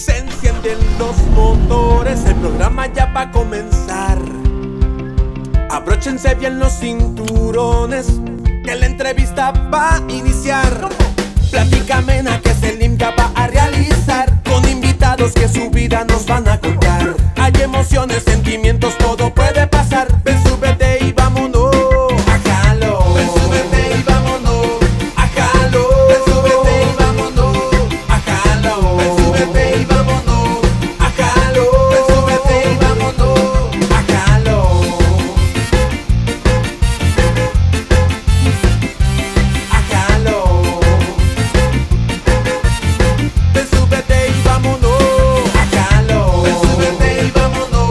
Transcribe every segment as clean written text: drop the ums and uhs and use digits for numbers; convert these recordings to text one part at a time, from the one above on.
Se encienden los motores, el programa ya va a comenzar. Abróchense bien los cinturones, que la entrevista va a iniciar. Plática amena que Selim ya va a realizar, con invitados que su vida nos van a contar. Hay emociones, sentimientos, todo puede pasar. Ven, súbete y vámonos a Jalo. Ven, súbete y vámonos a Jalo. Ven, súbete y vámonos a Jalo. Ven, súbete y vámonos a Jalo. Ven, súbete y vámonos a Jalo. A Jalo. Ven, súbete y vámonos a Jalo. Ven, súbete y vámonos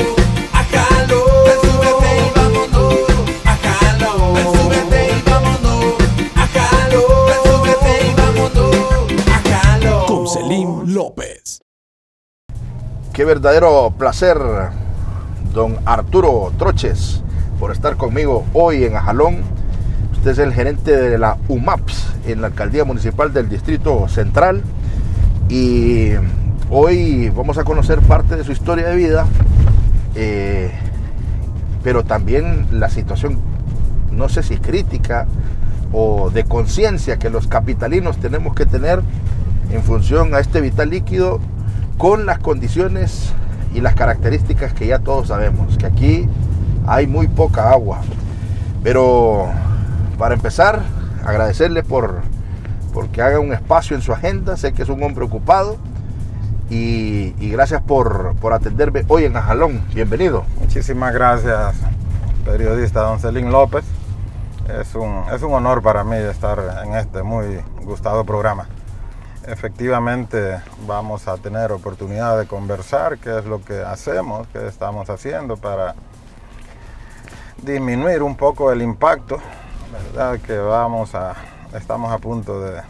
a Jalo. Ven, súbete y vámonos a Jalo. Ven, súbete y vámonos a Jalo. Ven, súbete y vámonos a Jalo. Con Selim López. Qué verdadero placer, don Arturo Troches, por estar conmigo hoy en Ajalón. Usted es el gerente de la UMAPS en la Alcaldía Municipal del Distrito Central. Y hoy vamos a conocer parte de su historia de vida, pero también la situación, no sé si crítica o de conciencia que los capitalinos tenemos que tener en función a este vital líquido, con las condiciones y las características que ya todos sabemos, que aquí hay muy poca agua. Pero para empezar, agradecerle porque haga un espacio en su agenda. Sé que es un hombre ocupado y gracias por atenderme hoy en Ajalón. Bienvenido. Muchísimas gracias, periodista don Selim López. Es un honor para mí estar en este muy gustado programa. Efectivamente vamos a tener oportunidad de conversar qué es lo que hacemos, qué estamos haciendo para disminuir un poco el impacto, ¿verdad? Que estamos a punto de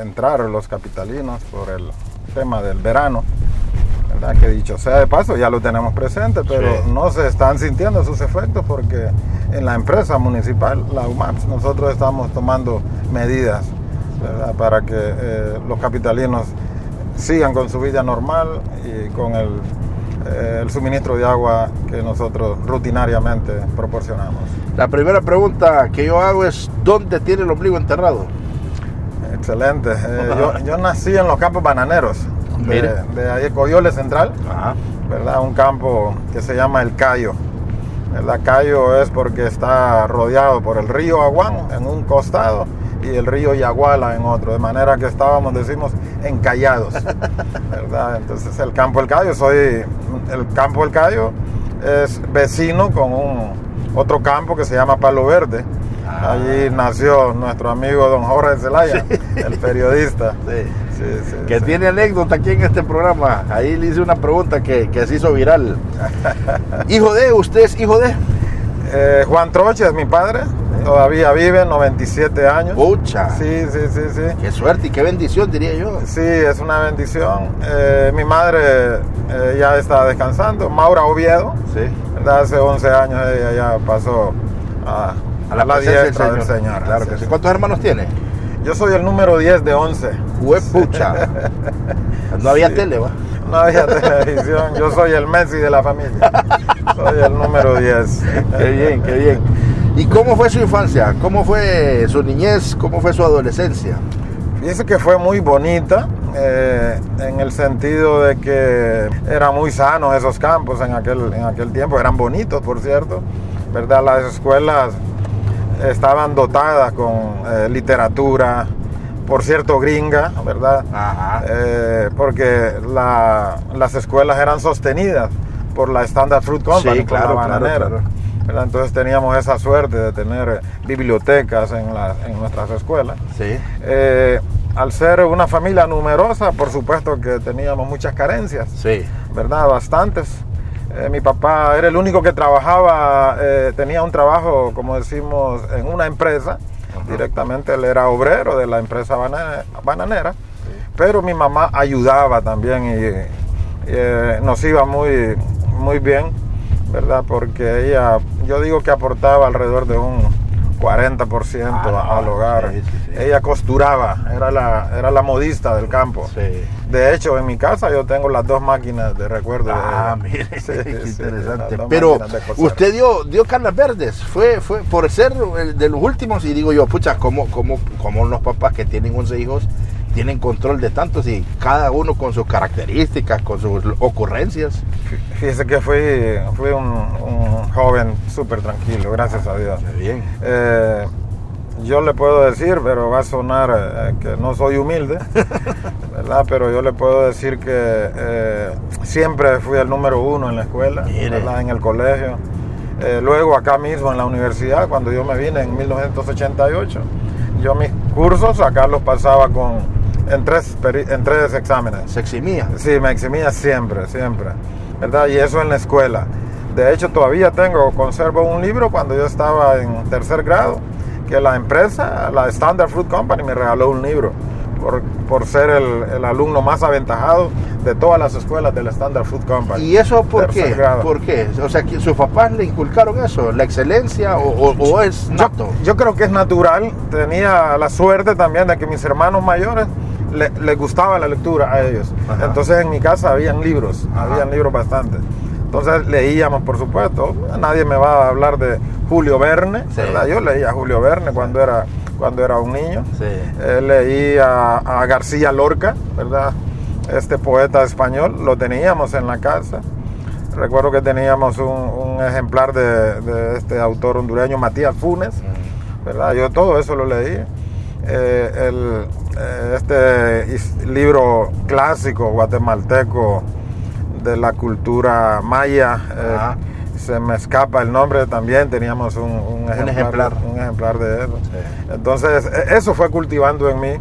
entrar los capitalinos por el tema del verano, ¿verdad? Que dicho sea de paso ya lo tenemos presente, pero sí, no se están sintiendo sus efectos porque en la empresa municipal, la UMAPS, nosotros estamos tomando medidas, ¿verdad? Para que los capitalinos sigan con su vida normal y con el suministro de agua que nosotros rutinariamente proporcionamos. La primera pregunta que yo hago es: ¿dónde tiene el ombligo enterrado? Excelente. Yo nací en los campos bananeros de ahí, Coyoles Central. Ajá. ¿Verdad? Un campo que se llama El Cayo. ¿Verdad? Cayo es porque está rodeado por el río Aguán en un costado y el río Yaguala en otro, de manera que estábamos, decimos, encallados, ¿verdad? Entonces el campo El Cayo, el campo El Cayo es vecino con otro campo que se llama Palo Verde. Allí nació nuestro amigo don Jorge Zelaya, sí, el periodista. Sí, que sí, tiene anécdota aquí en este programa. Ahí le hice una pregunta que se hizo viral. ¿Usted es hijo de? Juan Troche es mi padre. Todavía vive, 97 años. ¡Pucha! Sí. ¡Qué suerte y qué bendición, diría yo! Sí, es una bendición. Mi madre ya está descansando, Maura Oviedo. Sí. Hace 11 años ella ya pasó a la diestra del Señor. Claro que sí. ¿Cuántos hermanos tiene? Yo soy el número 10 de 11. ¡Huepucha! No había tele, ¿va? No había televisión. Yo soy el Messi de la familia. Soy el número 10. ¡Qué bien, qué bien! ¿Y cómo fue su infancia? ¿Cómo fue su niñez? ¿Cómo fue su adolescencia? Fíjese que fue muy bonita, en el sentido de que eran muy sanos esos campos en aquel tiempo. Eran bonitos, por cierto, ¿verdad? Las escuelas estaban dotadas con literatura, por cierto, gringa, ¿verdad? Ajá. Porque las escuelas eran sostenidas por la Standard Fruit Company, sí, claro, por la bananera. Claro. Entonces teníamos esa suerte de tener bibliotecas en nuestras escuelas. Sí. Al ser una familia numerosa, por supuesto que teníamos muchas carencias. Sí. ¿Verdad? Bastantes. Mi papá era el único que trabajaba, tenía un trabajo, como decimos, en una empresa. Uh-huh. Directamente él era obrero de la empresa bananera. Sí. Pero mi mamá ayudaba también y nos iba muy, muy bien, ¿verdad? Porque ella, yo digo que aportaba alrededor de un 40% al hogar. Sí. Mire. Ella costuraba, era la modista del campo. Sí. De hecho, en mi casa yo tengo las 2 máquinas de recuerdo. Mire, Sí, qué sí, interesante. las Pero máquinas de coser. usted dio Canas Verdes, fue por ser de los últimos, y digo yo, pucha, como los papás que tienen 11 hijos tienen control de tantos y cada uno con sus características, con sus ocurrencias. Fíjese que fui un joven súper tranquilo, gracias a Dios. Qué bien. Yo le puedo decir, pero va a sonar que no soy humilde, ¿verdad? Pero yo le puedo decir que siempre fui el número 1 en la escuela, ¿verdad? En el colegio. Luego acá mismo en la universidad, cuando yo me vine en 1988, yo mis cursos acá los pasaba en tres exámenes. ¿Se eximía? Sí, me eximía siempre, ¿verdad? Y eso en la escuela. De hecho, todavía conservo un libro cuando yo estaba en 3er grado, que la empresa, la Standard Fruit Company, me regaló un libro por ser el alumno más aventajado de todas las escuelas de la Standard Fruit Company. ¿Y eso por qué? Grado. ¿Por qué? O sea, que sus papás le inculcaron eso, la excelencia, o es nato. Yo creo que es natural. Tenía la suerte también de que mis hermanos mayores les gustaba la lectura a ellos. Ajá. Entonces en mi casa habían libros bastante. Entonces leíamos, por supuesto. Nadie me va a hablar de Julio Verne, sí. ¿verdad? Yo leía a Julio Verne cuando era un niño. Sí. Leía a García Lorca, ¿verdad? Este poeta español, lo teníamos en la casa. Recuerdo que teníamos un ejemplar de este autor hondureño, Matías Funes, ¿verdad? Yo todo eso lo leí. Este libro clásico guatemalteco de la cultura maya, se me escapa el nombre, también teníamos un ejemplar de eso. Sí. Entonces eso fue cultivando en mí,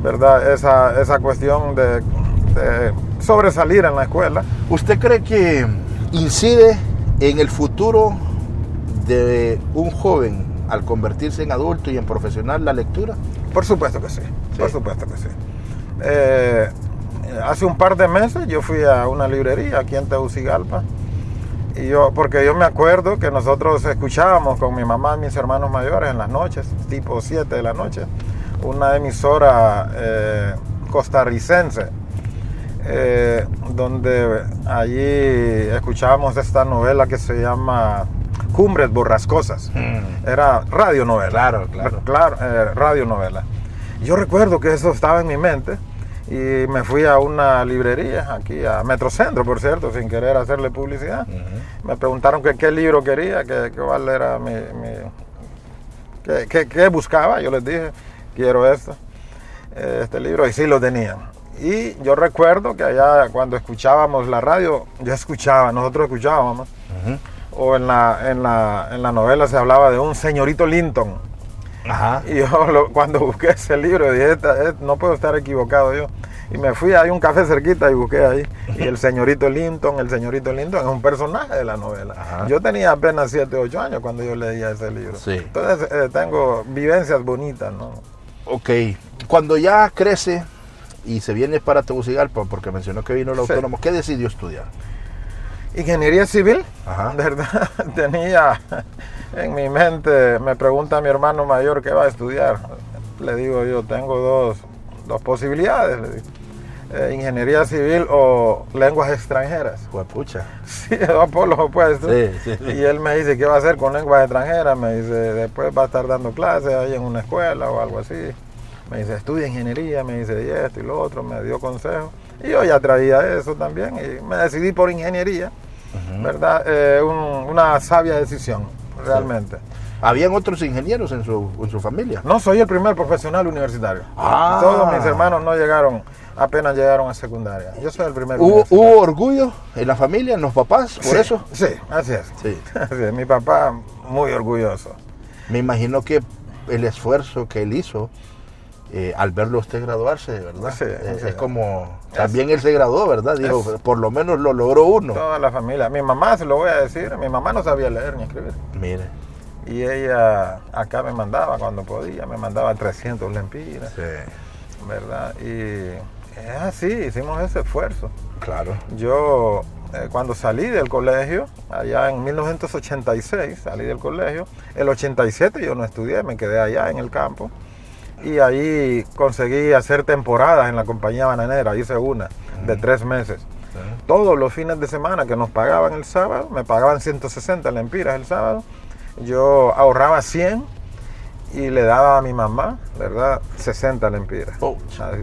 ¿verdad? Esa cuestión de sobresalir en la escuela. ¿Usted cree que incide en el futuro de un joven al convertirse en adulto y en profesional la lectura? Por supuesto que sí, por supuesto que sí. Hace un par de meses yo fui a una librería aquí en Tegucigalpa, porque yo me acuerdo que nosotros escuchábamos con mi mamá y mis hermanos mayores en las noches, tipo 7 de la noche, una emisora costarricense, donde allí escuchábamos esta novela que se llama Cumbres Borrascosas. Era radionovela. Claro, radionovela. Yo recuerdo que eso estaba en mi mente y me fui a una librería aquí a Metrocentro, por cierto, sin querer hacerle publicidad. Me preguntaron qué libro quería, cuál era qué buscaba. Yo les dije, quiero este libro, y sí lo tenían. Y yo recuerdo que allá cuando escuchábamos la radio, nosotros escuchábamos, o en la novela se hablaba de un señorito Linton. Ajá. Y yo cuando busqué ese libro dije, no puedo estar equivocado yo. Y me fui, hay un café cerquita y busqué ahí. Y el señorito Linton es un personaje de la novela. Ajá. Yo tenía apenas 7, 8 años cuando yo leía ese libro. Sí. Entonces tengo vivencias bonitas, ¿no? Ok. Cuando ya crece y se viene para Tegucigalpa, porque mencionó que vino el autónomo, ¿qué decidió estudiar? Ingeniería civil. Ajá. ¿Verdad? Tenía en mi mente, me pregunta mi hermano mayor qué va a estudiar. Le digo yo, tengo dos posibilidades. Le digo. Ingeniería civil o lenguas extranjeras. Pues pucha. Sí, dos polos opuestos. Sí. Y él me dice, ¿qué va a hacer con lenguas extranjeras? Me dice, después va a estar dando clases ahí en una escuela o algo así. Me dice, estudia ingeniería, me dice, y esto y lo otro, me dio consejos. Y yo ya traía eso también y me decidí por ingeniería, ¿verdad? Una sabia decisión, realmente. Sí. ¿Habían otros ingenieros en su familia? No, soy el primer profesional universitario. Todos mis hermanos apenas llegaron a secundaria. Yo soy el primer. ¿Hubo orgullo en la familia, en los papás, por eso? Sí, así es. Sí. Así es. Mi papá, muy orgulloso. Me imagino que el esfuerzo que él hizo al verlo usted graduarse, ¿verdad? Sí, es como... También él se graduó, ¿verdad? Dijo, por lo menos lo logró uno. Toda la familia. Mi mamá, se lo voy a decir, mi mamá no sabía leer ni escribir. Mire. Y ella acá me mandaba cuando podía, me mandaba 300 lempiras, sí, ¿verdad? Y es así, hicimos ese esfuerzo. Claro. Yo, cuando salí del colegio, allá en 1986, salí del colegio, el 87 yo no estudié, me quedé allá en el campo. y ahí conseguí hacer temporadas en la compañía bananera. Hice una de 3 meses. Todos los fines de semana que nos pagaban el sábado, me pagaban 160 lempiras el sábado, yo ahorraba 100 y le daba a mi mamá, ¿verdad? 60 lempiras.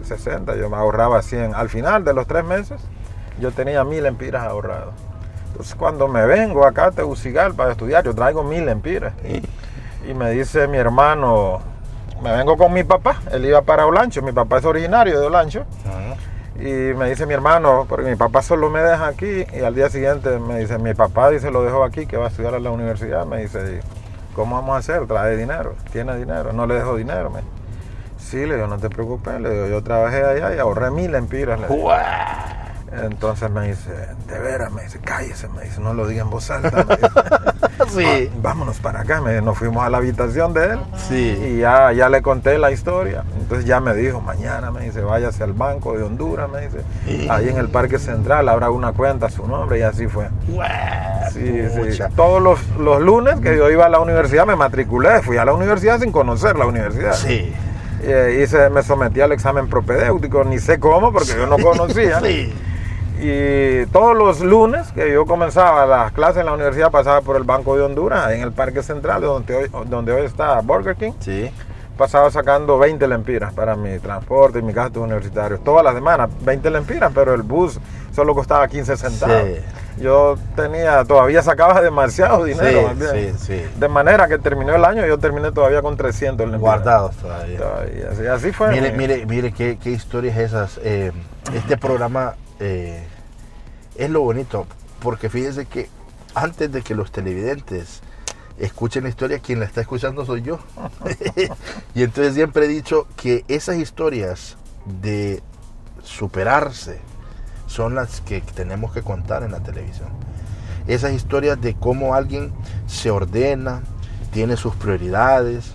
60, yo me ahorraba 100. Al final de los 3 meses, yo tenía 1000 lempiras ahorradas. Entonces, cuando me vengo acá a Tegucigalpa para estudiar, yo traigo 1000 lempiras. Y me dice mi hermano, me vengo con mi papá, él iba para Olancho, mi papá es originario de Olancho. Y me dice mi hermano, porque mi papá solo me deja aquí, y al día siguiente me dice, mi papá dice, lo dejo aquí, que va a estudiar a la universidad. Me dice, ¿cómo vamos a hacer? Trae dinero, tiene dinero. No le dejo dinero. Sí, le digo, no te preocupes, le digo, yo trabajé allá y ahorré 1000 lempiras. Entonces me dice, de veras, me dice, cállese, me dice, no lo diga en voz alta. Me dice, Sí. Vámonos para acá. Nos fuimos a la habitación de él. Sí. Y ya le conté la historia. Entonces ya me dijo, mañana, me dice, váyase al Banco de Honduras, me dice. Ahí en el Parque Central habrá una cuenta a su nombre, y así fue. Sí. Todos los lunes que yo iba a la universidad me matriculé. Fui a la universidad sin conocer la universidad. Sí. Me sometí al examen propedéutico, ni sé cómo, porque yo no conocía. Sí. Y todos los lunes que yo comenzaba las clases en la universidad, pasaba por el Banco de Honduras, en el Parque Central, donde hoy está Burger King. Sí. Pasaba sacando 20 lempiras para mi transporte y mis gastos universitarios. Todas las semanas, 20 lempiras, pero el bus solo costaba 15 centavos. Sí. Yo todavía sacaba demasiado dinero. Sí. De manera que terminó el año, yo terminé todavía con 300 lempiras. Guardados todavía. Así fue. Mire qué historias esas. Este programa es lo bonito, porque fíjense que antes de que los televidentes escuchen la historia, quien la está escuchando soy yo. Y entonces siempre he dicho que esas historias de superarse son las que tenemos que contar en la televisión. Esas historias de cómo alguien se ordena, tiene sus prioridades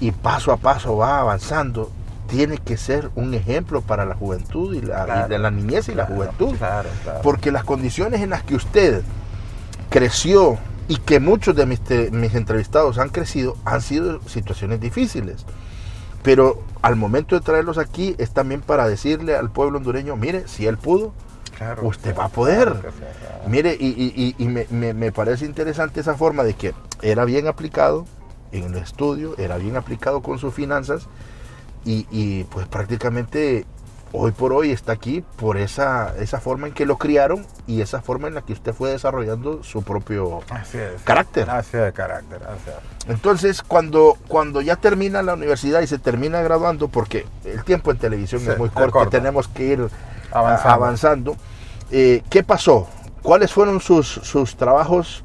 y paso a paso va avanzando, tiene que ser un ejemplo para la juventud y la niñez y la juventud. Claro. Porque las condiciones en las que usted creció y que muchos de mis entrevistados han crecido, han sido situaciones difíciles. Pero al momento de traerlos aquí es también para decirle al pueblo hondureño, mire, si él pudo, usted va a poder. Claro. Mire, y me parece interesante esa forma de que era bien aplicado en el estudio, era bien aplicado con sus finanzas, y pues prácticamente hoy por hoy está aquí por esa forma en que lo criaron y esa forma en la que usted fue desarrollando su propio carácter. Así es. Entonces, cuando ya termina la universidad y se termina graduando, porque el tiempo en televisión es muy corto, tenemos que ir avanzando. ¿Qué pasó? ¿Cuáles fueron sus trabajos?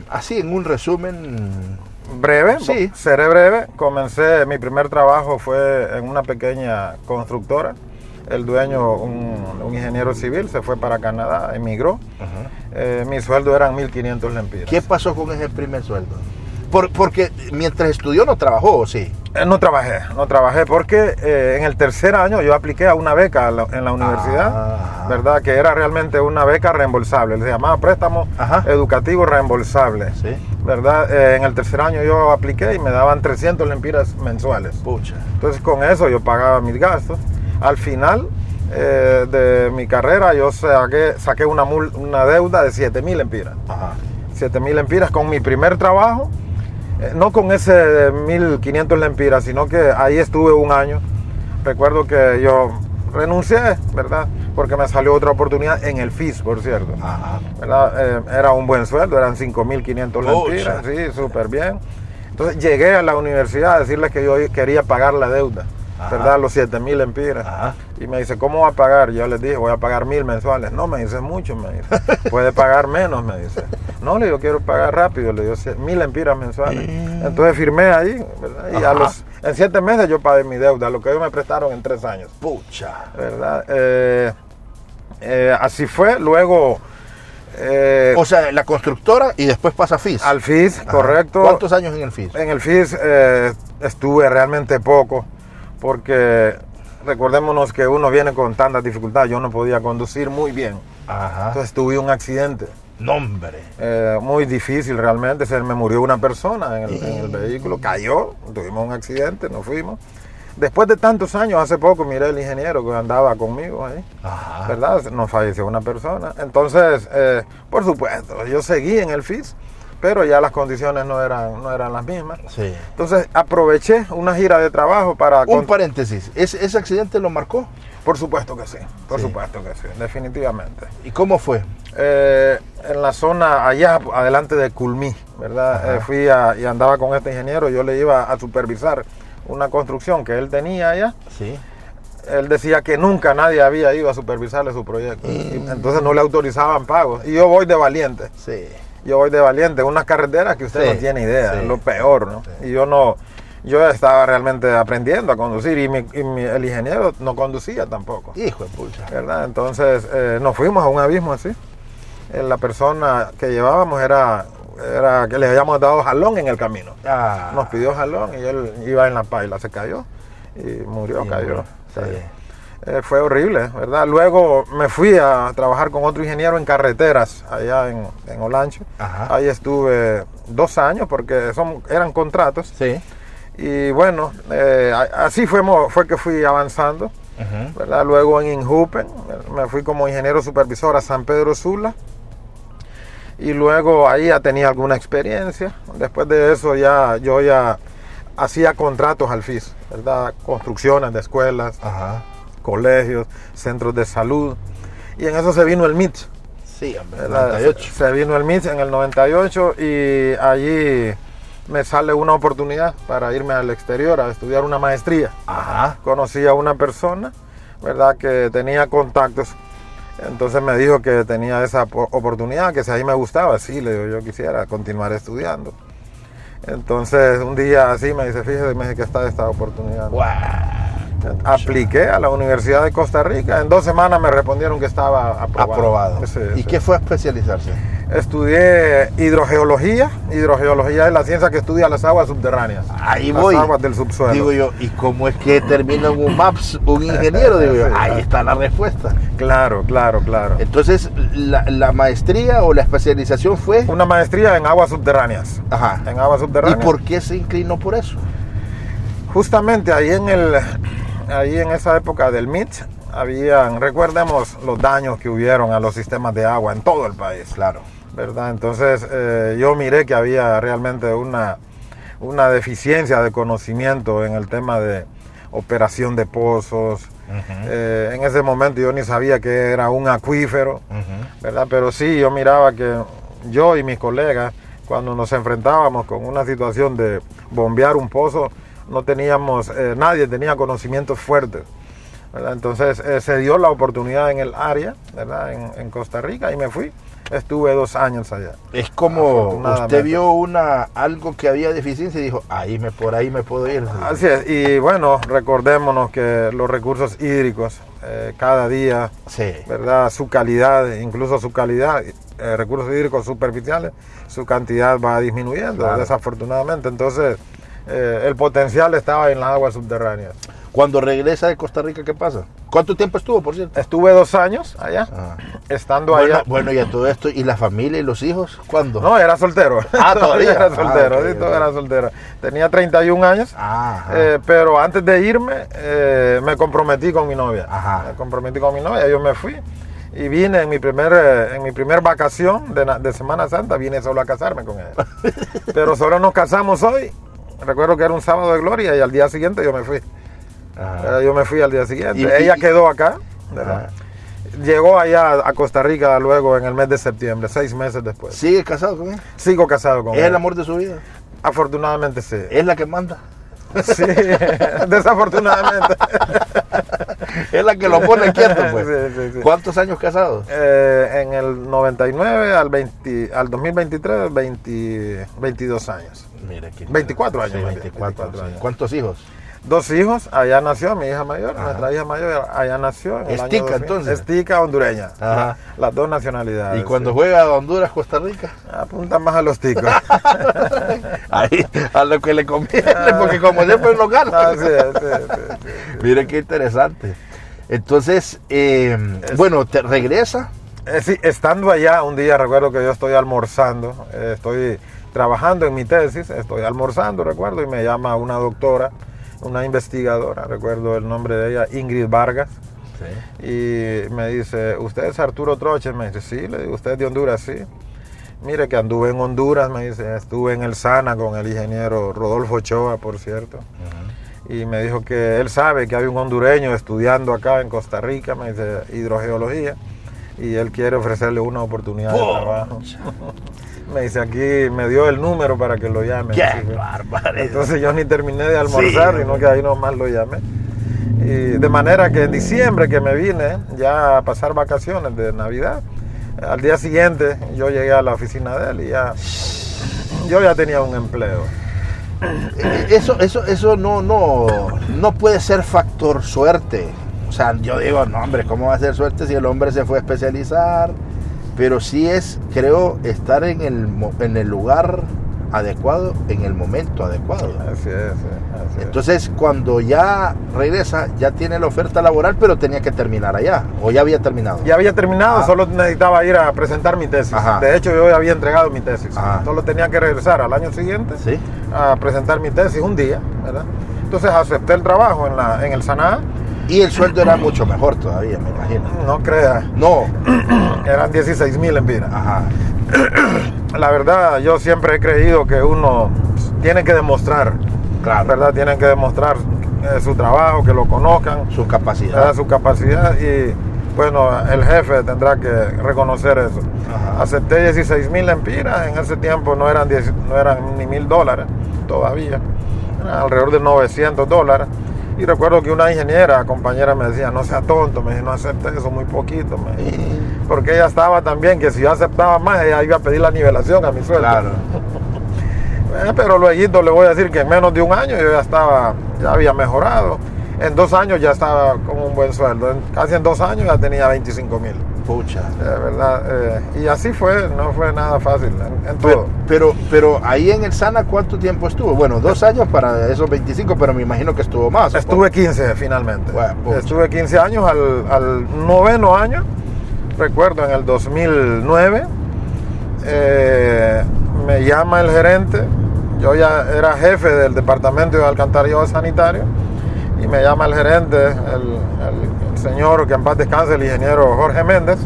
Así, en un resumen... Breve, sí. Seré breve. Mi primer trabajo fue en una pequeña constructora. El dueño, un ingeniero civil, se fue para Canadá, emigró. Mi sueldo eran 1.500 lempiras. ¿Qué pasó con ese primer sueldo? Porque mientras estudió no trabajó, ¿sí? No trabajé porque en el tercer año yo apliqué a una beca en la universidad, ¿verdad? Que era realmente una beca reembolsable, se llamaba préstamo educativo reembolsable, ¿sí? ¿Verdad? En el tercer año yo apliqué y me daban 300 lempiras mensuales. Pucha. Entonces con eso yo pagaba mis gastos. Al final de mi carrera yo saqué una deuda de 7.000 lempiras. 7.000 lempiras con mi primer trabajo. No con ese de 1.500 lempiras, sino que ahí estuve un año. Recuerdo que yo renuncié, ¿verdad? Porque me salió otra oportunidad en el FIS, por cierto. ¿Verdad? Era un buen sueldo, eran 5.500 lempiras, sí, súper bien. Entonces llegué a la universidad a decirles que yo quería pagar la deuda, ¿verdad? Los 7.000 lempiras. Y me dice, ¿cómo va a pagar? Yo les dije, voy a pagar 1.000 mensuales. No, me dice, mucho, me dice. Puede pagar menos, me dice. No, le digo, quiero pagar rápido, le digo, 1.000 lempiras mensuales. Entonces firmé ahí, ¿verdad? Y en 7 meses yo pagué mi deuda, lo que ellos me prestaron en 3 años. Pucha. ¿Verdad? Así fue, luego... o sea, la constructora y después pasa a FIS. Al FIS, correcto. ¿Cuántos años en el FIS? En el FIS estuve realmente poco, porque recordémonos que uno viene con tantas dificultades. Yo no podía conducir muy bien. Entonces tuve un accidente. Nombre. Muy difícil realmente. Se me murió una persona en el vehículo, cayó, tuvimos un accidente, nos fuimos. Después de tantos años, hace poco miré el ingeniero que andaba conmigo ahí, Ajá. ¿verdad? Nos falleció una persona. Entonces, por supuesto, yo seguí en el FIS, pero ya las condiciones no eran las mismas. Sí. Entonces, aproveché una gira de trabajo para... Un paréntesis, ¿ese accidente lo marcó? Por supuesto que sí, por Sí. supuesto que sí, definitivamente. ¿Y cómo fue? En la zona allá adelante de Culmí, ¿verdad? Fui y andaba con este ingeniero, yo le iba a supervisar una construcción que él tenía allá. Sí. Él decía que nunca nadie había ido a supervisarle su proyecto. Y entonces no le autorizaban pagos. Y yo voy de valiente. Sí. Yo voy de valiente. Unas carreteras que usted Sí, no tiene idea. sí. Es lo peor, ¿no? Sí. Y yo estaba realmente aprendiendo a conducir. El ingeniero no conducía tampoco. Hijo de pucha. ¿Verdad? Entonces nos fuimos a un abismo así. La persona que llevábamos era que le habíamos dado jalón en el camino. Ah. Nos pidió jalón y él iba en la paila, se cayó y murió, Y cayó. murió, sí. Fue horrible, ¿verdad? Luego me fui a trabajar con otro ingeniero en carreteras allá en Olancho. Ajá. Ahí estuve 2 años porque eran contratos. Sí. Y bueno, así fue que fui avanzando, Ujú. ¿verdad? Luego en Injupen me fui como ingeniero supervisor a San Pedro Sula. Y luego ahí ya tenía alguna experiencia. Después de eso yo ya hacía contratos al FIS, ¿verdad? Construcciones de escuelas, Ajá. colegios, centros de salud. Y en eso se vino el MIT. Sí, hombre, ¿verdad? 98. Se vino el MIT en el 98 y allí me sale una oportunidad para irme al exterior a estudiar una maestría. Ajá. Conocí a una persona, ¿verdad? Que tenía contactos. Entonces me dijo que tenía esa oportunidad, que si ahí me gustaba, sí, le digo, yo quisiera continuar estudiando. Entonces un día así me dice, fíjese que está esta oportunidad. Guau. Apliqué a la Universidad de Costa Rica, en 2 semanas me respondieron que estaba aprobado. Sí, ¿Y sí. qué fue a especializarse? Estudié hidrogeología. Hidrogeología es la ciencia que estudia las aguas subterráneas. Ahí las voy. aguas del subsuelo. Digo yo, ¿y cómo es que termina en un MAPS un ingeniero? Digo yo, Sí, ahí está la respuesta. Claro. Entonces, la maestría o la especialización fue... Una maestría en aguas subterráneas. Ajá. En aguas ¿Y subterráneas. por qué se inclinó por eso? Justamente ahí en esa época del MIT, recordemos los daños que hubieron a los sistemas de agua en todo el país. Claro. ¿Verdad? Entonces yo miré que había realmente una deficiencia de conocimiento en el tema de operación de pozos. En ese momento yo ni sabía que era un acuífero, ¿verdad? Pero sí, yo miraba que yo y mis colegas, cuando nos enfrentábamos con una situación de bombear un pozo, no teníamos, nadie tenía conocimientos fuertes, ¿verdad? Entonces se dio la oportunidad en el área, ¿verdad? En Costa Rica, y me fui. Estuve 2 años allá. Es como Afortunadamente. usted vio algo que había deficiencia y dijo, por ahí me puedo ir. Así es, y bueno, recordémonos que los recursos hídricos, cada día, Sí. ¿verdad? Su calidad, incluso su calidad, recursos hídricos superficiales, su cantidad va disminuyendo, Claro. desafortunadamente. Entonces, el potencial estaba en las aguas subterráneas. Cuando regresa de Costa Rica, ¿qué pasa? ¿Cuánto tiempo estuvo, por cierto? Estuve 2 años allá, Ah. estando allá. Bueno, y a todo esto, ¿y la familia y los hijos? ¿Cuándo? No, era soltero. Ah, todavía. Era soltero, Ah, ok, sí, todo ok. era soltero. Tenía 31 años. Ajá. Pero antes de irme, me comprometí con mi novia. Ajá. Me comprometí con mi novia, yo me fui y vine en mi primer vacación de Semana Santa, vine solo a casarme con ella. Pero solo nos casamos hoy. Recuerdo que era un sábado de gloria y al día siguiente yo me fui. Ajá. Yo me fui al día siguiente. Y- Ella y- quedó acá, ¿verdad? Llegó allá a Costa Rica luego en el mes de septiembre, 6 meses después. ¿Sigue casado con él? Sigo casado con ¿Es ella. el amor de su vida? Afortunadamente sí. ¿Es la que manda? Sí, desafortunadamente. Es la que lo pone quieto, pues. Sí. ¿Cuántos años casados? En el 99 al 2023, 22 años. Mira, qué 24 años, Sí, más bien, 24 24 años. ¿Cuántos hijos? 2 hijos, allá nació mi hija mayor, Ajá. nuestra hija mayor, allá nació en el Es año tica, 2000. entonces. Es tica hondureña, Ajá. las 2 nacionalidades. ¿Y cuando sí. juega a Honduras, Costa Rica? Apuntan más a los ticos. Ahí, a lo que le conviene, porque como siempre lo gana. Ah, sí. Mire qué interesante. Entonces, bueno, te regresa Sí, estando allá, un día recuerdo que yo estoy almorzando, estoy trabajando en mi tesis, estoy almorzando, recuerdo, y me llama una doctora, una investigadora, recuerdo el nombre de ella, Ingrid Vargas. Sí. Y me dice, ¿usted es Arturo Troche? Me dice, sí. Le digo, ¿usted es de Honduras? Sí. Mire que anduve en Honduras, me dice, estuve en el SANA con el ingeniero Rodolfo Ochoa, por cierto. Y me dijo que él sabe que hay un hondureño estudiando acá en Costa Rica, me dice, hidrogeología, y él quiere ofrecerle una oportunidad de trabajo. Me dice, aquí me dio el número para que lo llame. ¡Qué bárbaro! Entonces yo ni terminé de almorzar, sino que ahí nomás lo llamé. Y de manera que en diciembre que me vine ya a pasar vacaciones de Navidad, al día siguiente yo llegué a la oficina de él y yo ya tenía un empleo. Eso no puede ser factor suerte. O sea, yo digo, no hombre, ¿cómo va a ser suerte si el hombre se fue a especializar? Pero sí es, creo, estar en el lugar adecuado, en el momento adecuado. Así es. Entonces, cuando ya regresa, ya tiene la oferta laboral, pero tenía que terminar allá, o ya había terminado. Ya había terminado, solo necesitaba ir a presentar mi tesis. Ajá. De hecho, yo había entregado mi tesis. Ajá. Solo tenía que regresar al año siguiente, ¿sí?, a presentar mi tesis un día, ¿verdad? Entonces acepté el trabajo en el SANA. Y el sueldo era mucho mejor todavía, me imagino. No crea. No. Eran 16,000 lempiras. Ajá. La verdad, yo siempre he creído que uno tiene que demostrar, claro, ¿verdad? Tienen que demostrar su trabajo, que lo conozcan. Su capacidad. Su capacidad, y bueno, el jefe tendrá que reconocer eso. Ajá. Acepté 16,000 lempiras, en ese tiempo no eran ni $1,000 todavía, eran alrededor de $900. Y recuerdo que una ingeniera, compañera, me decía, no sea tonto, me dijo, no acepte eso, muy poquito, porque ella estaba también, que si yo aceptaba más, ella iba a pedir la nivelación a mi sueldo. Claro. Pero luego le voy a decir que en menos de un año yo ya había mejorado. En 2 años ya estaba con un buen sueldo, casi en 2 años ya tenía 25,000. Pucha. ¿Verdad? Y así fue, no fue nada fácil en todo. Pero ahí en el SANA, ¿cuánto tiempo estuvo? Bueno, 2 años para esos 25, pero me imagino que estuvo más. Estuve 15 finalmente. Bueno, estuve 15 años, al 9º año, recuerdo en el 2009, me llama el gerente, yo ya era jefe del departamento de alcantarillado sanitario, y me llama el gerente, el señor, que en paz descanse, el ingeniero Jorge Méndez,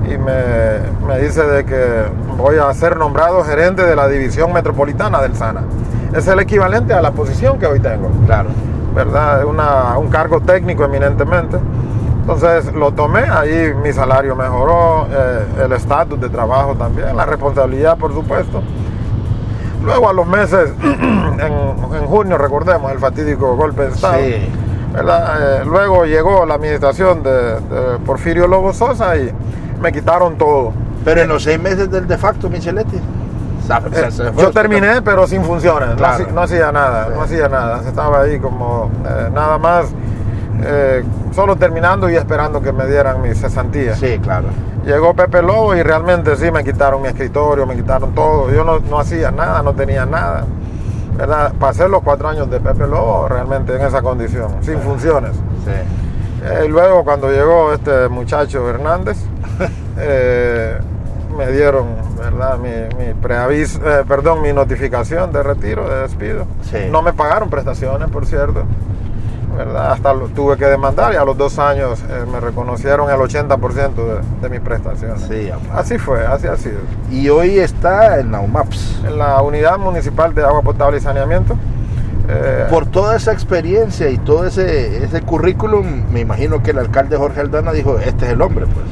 y me dice de que voy a ser nombrado gerente de la división metropolitana del SANA. Es el equivalente a la posición que hoy tengo. Claro. ¿Verdad? Un cargo técnico eminentemente. Entonces lo tomé, ahí mi salario mejoró, el estatus de trabajo también, la responsabilidad, por supuesto. Luego a los meses, en junio, recordemos el fatídico golpe de Estado. Sí. ¿Verdad? Luego llegó la administración de Porfirio Lobo Sosa y me quitaron todo. Pero en los 6 meses del de facto, Micheletti. Yo terminé, pero sin funciones. Claro. No hacía nada, sí. No hacía nada. Estaba ahí como nada más, solo terminando y esperando que me dieran mi cesantía. Sí, claro. Llegó Pepe Lobo y realmente sí me quitaron mi escritorio, me quitaron todo. Yo no hacía nada, no tenía nada. ¿Verdad? Pasé los 4 años de Pepe Lobo realmente en esa condición, sin funciones. Sí. Luego cuando llegó este muchacho Hernández, me dieron, ¿verdad?, mi notificación de retiro, de despido. Sí. No me pagaron prestaciones, por cierto, ¿verdad? Hasta tuve que demandar, y a los 2 años me reconocieron el 80% de mis prestaciones. Sí, así fue, así ha sido. Y hoy está en la UMAPS. En la Unidad Municipal de Agua Potable y Saneamiento. Por toda esa experiencia y todo ese currículum, me imagino que el alcalde Jorge Aldana dijo, este es el hombre, pues.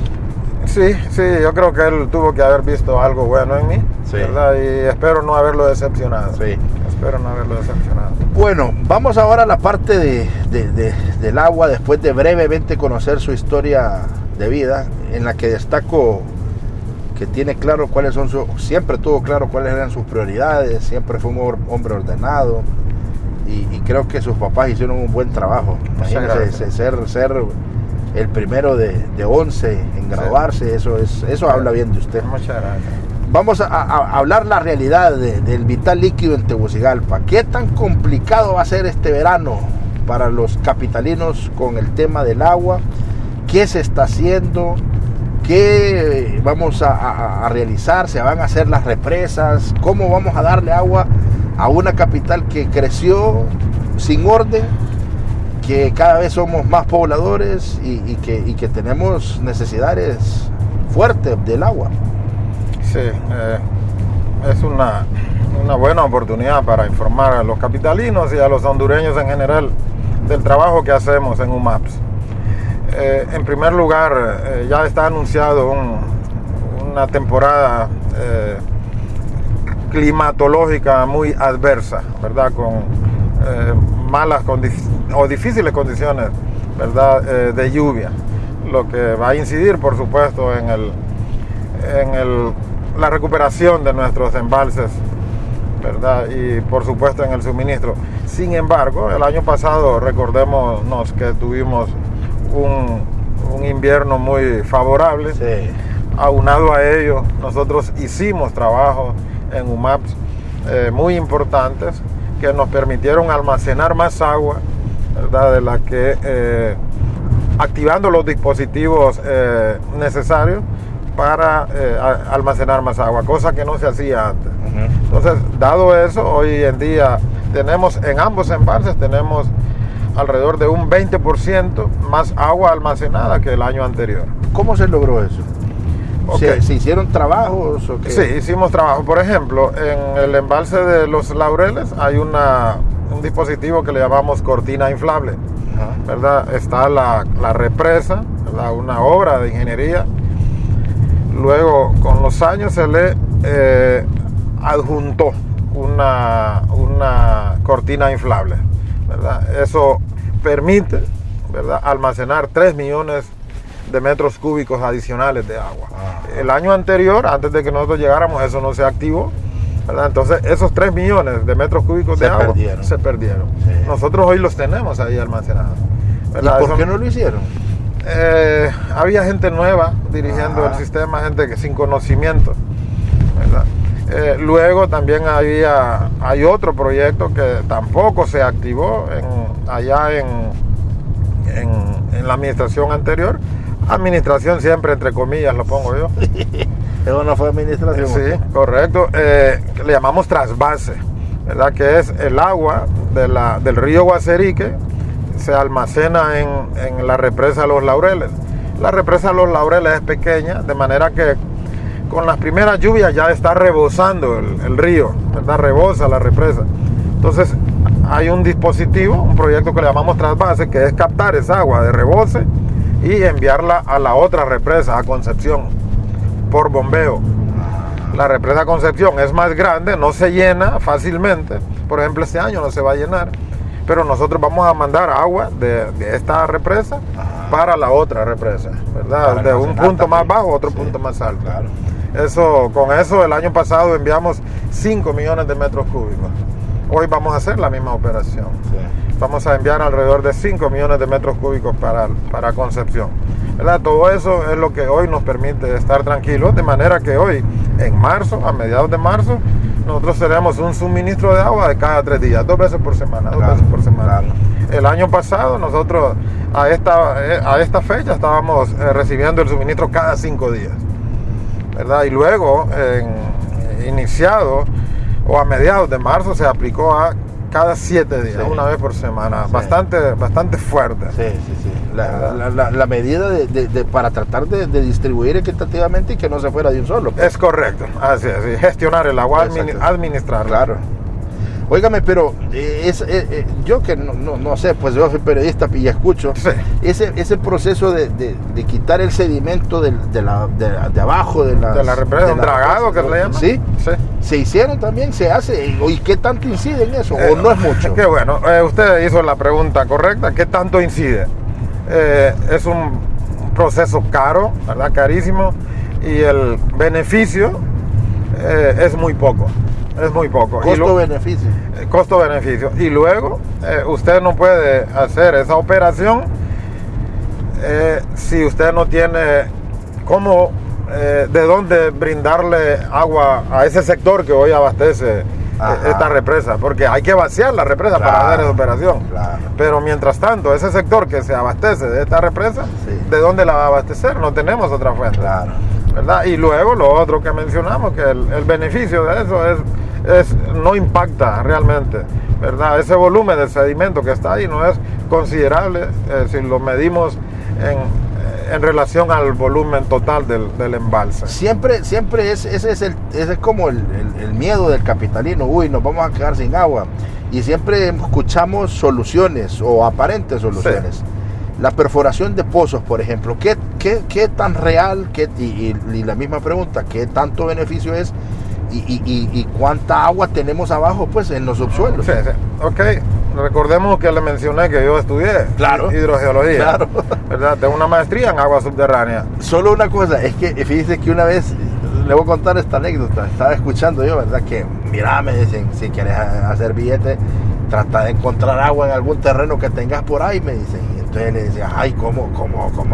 Sí, yo creo que él tuvo que haber visto algo bueno en mí, sí, ¿verdad? Y espero no haberlo decepcionado. Sí. Espero no haberlo decepcionado. Bueno, vamos ahora a la parte del agua, después de brevemente conocer su historia de vida, en la que destaco que tiene claro siempre tuvo claro cuáles eran sus prioridades, siempre fue un hombre ordenado, y creo que sus papás hicieron un buen trabajo. Imagínense ser el primero de 11 en graduarse, sí, eso habla bien de usted. Muchas gracias. Vamos a hablar la realidad del vital líquido en Tegucigalpa. ¿Qué tan complicado va a ser este verano para los capitalinos con el tema del agua? ¿Qué se está haciendo? ¿Qué vamos a realizar? ¿Se van a hacer las represas? ¿Cómo vamos a darle agua a una capital que creció sin orden, que cada vez somos más pobladores y que tenemos necesidades fuertes del agua? Sí, es una buena oportunidad para informar a los capitalinos y a los hondureños en general del trabajo que hacemos en UMAPS. En primer lugar, ya está anunciado una temporada climatológica muy adversa, ¿verdad? Con malas o difíciles condiciones, ¿verdad? De lluvia, lo que va a incidir, por supuesto, en la recuperación de nuestros embalses, ¿verdad? Y por supuesto en el suministro. Sin embargo, el año pasado, recordémonos que tuvimos un invierno muy favorable. Sí. Aunado a ello, nosotros hicimos trabajos en UMAPS muy importantes que nos permitieron almacenar más agua, ¿verdad? De la que activando los dispositivos necesarios para almacenar más agua, cosa que no se hacía antes. Entonces, dado eso, hoy en día tenemos en ambos embalses tenemos alrededor de un 20% más agua almacenada que el año anterior. ¿Cómo se logró eso? Okay. ¿Se hicieron trabajos o qué? Sí, hicimos trabajo. Por ejemplo, en el embalse de Los Laureles hay un dispositivo que le llamamos cortina inflable, ¿verdad? Está la represa, ¿verdad? Una obra de ingeniería. Luego, con los años se le adjuntó una cortina inflable, ¿verdad? Eso permite, ¿verdad?, almacenar 3 millones de metros cúbicos adicionales de agua. El año anterior, antes de que nosotros llegáramos, eso no se activó, ¿verdad? Entonces esos 3 millones de metros cúbicos de agua se perdieron. Sí. Nosotros hoy los tenemos ahí almacenados, ¿verdad? ¿Y por qué no lo hicieron? Había gente nueva dirigiendo el sistema, gente que sin conocimiento, ¿verdad? Luego también hay otro proyecto que tampoco se activó allá en la administración anterior. Administración siempre, entre comillas, lo pongo yo. Eso no fue administración. Sí, correcto. Le llamamos trasvase, ¿verdad? Que es el agua del río Guaserique, se almacena en la represa Los Laureles. La represa Los Laureles es pequeña, de manera que con las primeras lluvias ya está rebosando el río, ¿verdad? Rebosa la represa. Entonces hay un dispositivo, un proyecto que le llamamos trasvase, que es captar esa agua de rebose y enviarla a la otra represa, a Concepción, por bombeo. La represa Concepción es más grande, no se llena fácilmente. Por ejemplo, este año no se va a llenar, pero nosotros vamos a mandar agua de esta represa para la otra represa, ¿verdad? De un punto más bajo a otro punto más alto. Claro. Con eso el año pasado enviamos 5 millones de metros cúbicos. Hoy vamos a hacer la misma operación. Sí. Vamos a enviar alrededor de 5 millones de metros cúbicos para Concepción, ¿verdad? Todo eso es lo que hoy nos permite estar tranquilos, de manera que hoy, en marzo, a mediados de marzo, nosotros tenemos un suministro de agua de cada 3 días, 2 veces por semana, claro, 2 veces por semana. Claro. El año pasado nosotros a esta fecha estábamos recibiendo el suministro cada 5 días, ¿verdad? Y luego, iniciado o a mediados de marzo, se aplicó a cada 7 días, sí, una vez por semana, sí, bastante fuerte. Sí. La medida para tratar de distribuir equitativamente y que no se fuera de un solo. Pues. Es correcto, así es, gestionar el agua, administrarla. Claro. Óigame, pero yo que no sé, pues yo soy periodista y escucho, sí, ese proceso de quitar el sedimento de abajo de la represa, un dragado que se le llama. ¿Sí? Sí. ¿Se hicieron también? ¿Se hace? ¿Y qué tanto incide en eso? ¿O no es mucho? Qué bueno, usted hizo la pregunta correcta. ¿Qué tanto incide? Es un proceso caro, ¿verdad? Carísimo, y el beneficio es muy poco. Es muy poco. Costo-beneficio. Costo-beneficio. Y luego usted no puede hacer esa operación si usted no tiene cómo, de dónde brindarle agua a ese sector que hoy abastece esta represa, porque hay que vaciar la represa para dar esa operación. Claro. Pero mientras tanto, ese sector que se abastece de esta represa, Sí. ¿de dónde la va a abastecer? No tenemos otra fuente. Claro. ¿Verdad? Y luego lo otro que mencionamos, que el beneficio de eso no impacta realmente, ¿verdad? Ese volumen de sedimento que está ahí no es considerable si lo medimos en relación al volumen total del embalse. Siempre ese es como el miedo del capitalino. Uy, nos vamos a quedar sin agua. Y siempre escuchamos soluciones o aparentes soluciones. Sí. La perforación de pozos, por ejemplo, ¿qué tan real, y la misma pregunta, qué tanto beneficio es y cuánta agua tenemos abajo, pues, en los subsuelos? Sí, sí. Ok, recordemos que le mencioné que yo estudié hidrogeología. Claro. ¿Verdad? Tengo una maestría en agua subterránea. Solo una cosa, es que fíjese que una vez, le voy a contar esta anécdota, estaba escuchando yo, ¿verdad? Que, mira, me dicen, si quieres hacer billete, trata de encontrar agua en algún terreno que tengas por ahí, me dicen. Y entonces le decía, ay, ¿cómo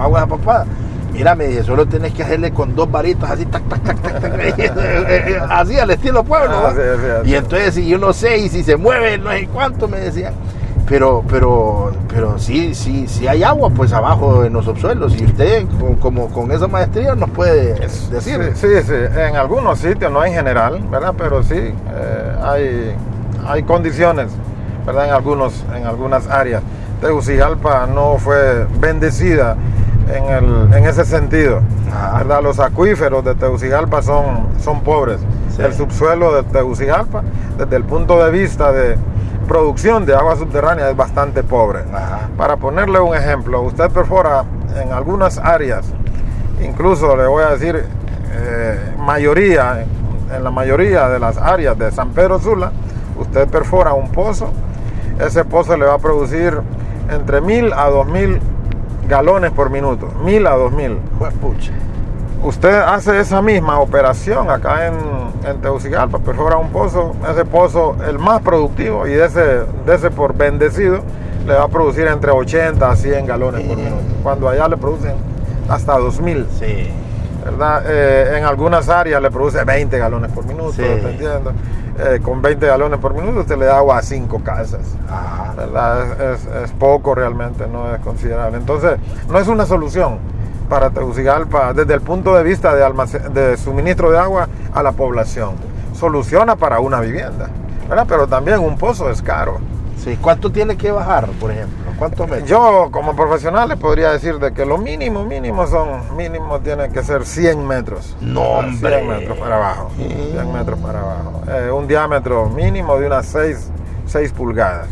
agua esa papada? Mira, me dice, solo tenés que hacerle con 2 varitas, así, tac, tac, tac, tac, tac, así al estilo pueblo. Sí. Y entonces, si yo no sé, y si se mueve, no sé cuánto, me decían. Pero sí hay agua, pues, abajo en los subsuelos. Y usted, como con esa maestría, nos puede decir. Sí. En algunos sitios, no en general, ¿verdad? Pero sí, hay condiciones, ¿verdad? En algunas áreas. Tegucigalpa no fue bendecida en ese sentido, ¿verdad? Los acuíferos de Tegucigalpa son pobres. Sí. El subsuelo de Tegucigalpa, desde el punto de vista de producción de agua subterránea, es bastante pobre. Para ponerle un ejemplo, usted perfora en algunas áreas, incluso le voy a decir, en la mayoría de las áreas de San Pedro Sula, usted perfora un pozo, ese pozo le va a producir entre 1000 a 2000 galones por minuto, 1000 a 2000. Pues pucha. Usted hace esa misma operación acá en Tegucigalpa, perfora un pozo, ese pozo, el más productivo, y de ese por bendecido, le va a producir entre 80 a 100 galones por minuto, cuando allá le producen hasta 2000. Sí. ¿Verdad? En algunas áreas le produce 20 galones por minuto, Sí. ¿te entiendes? Con 20 galones por minuto usted le da agua a 5 casas. ¿Verdad? Es poco realmente, no es considerable. Entonces, no es una solución para Tegucigalpa desde el punto de vista de suministro de agua a la población. Soluciona para una vivienda, ¿verdad? Pero también un pozo es caro. Sí. ¿Cuánto tiene que bajar, por ejemplo? ¿Cuántos metros? Yo, como profesional, le podría decir de que lo mínimo tiene que ser 100 metros. No, hombre. 100 metros para abajo. 100 metros para abajo. Un diámetro mínimo de unas 6 pulgadas.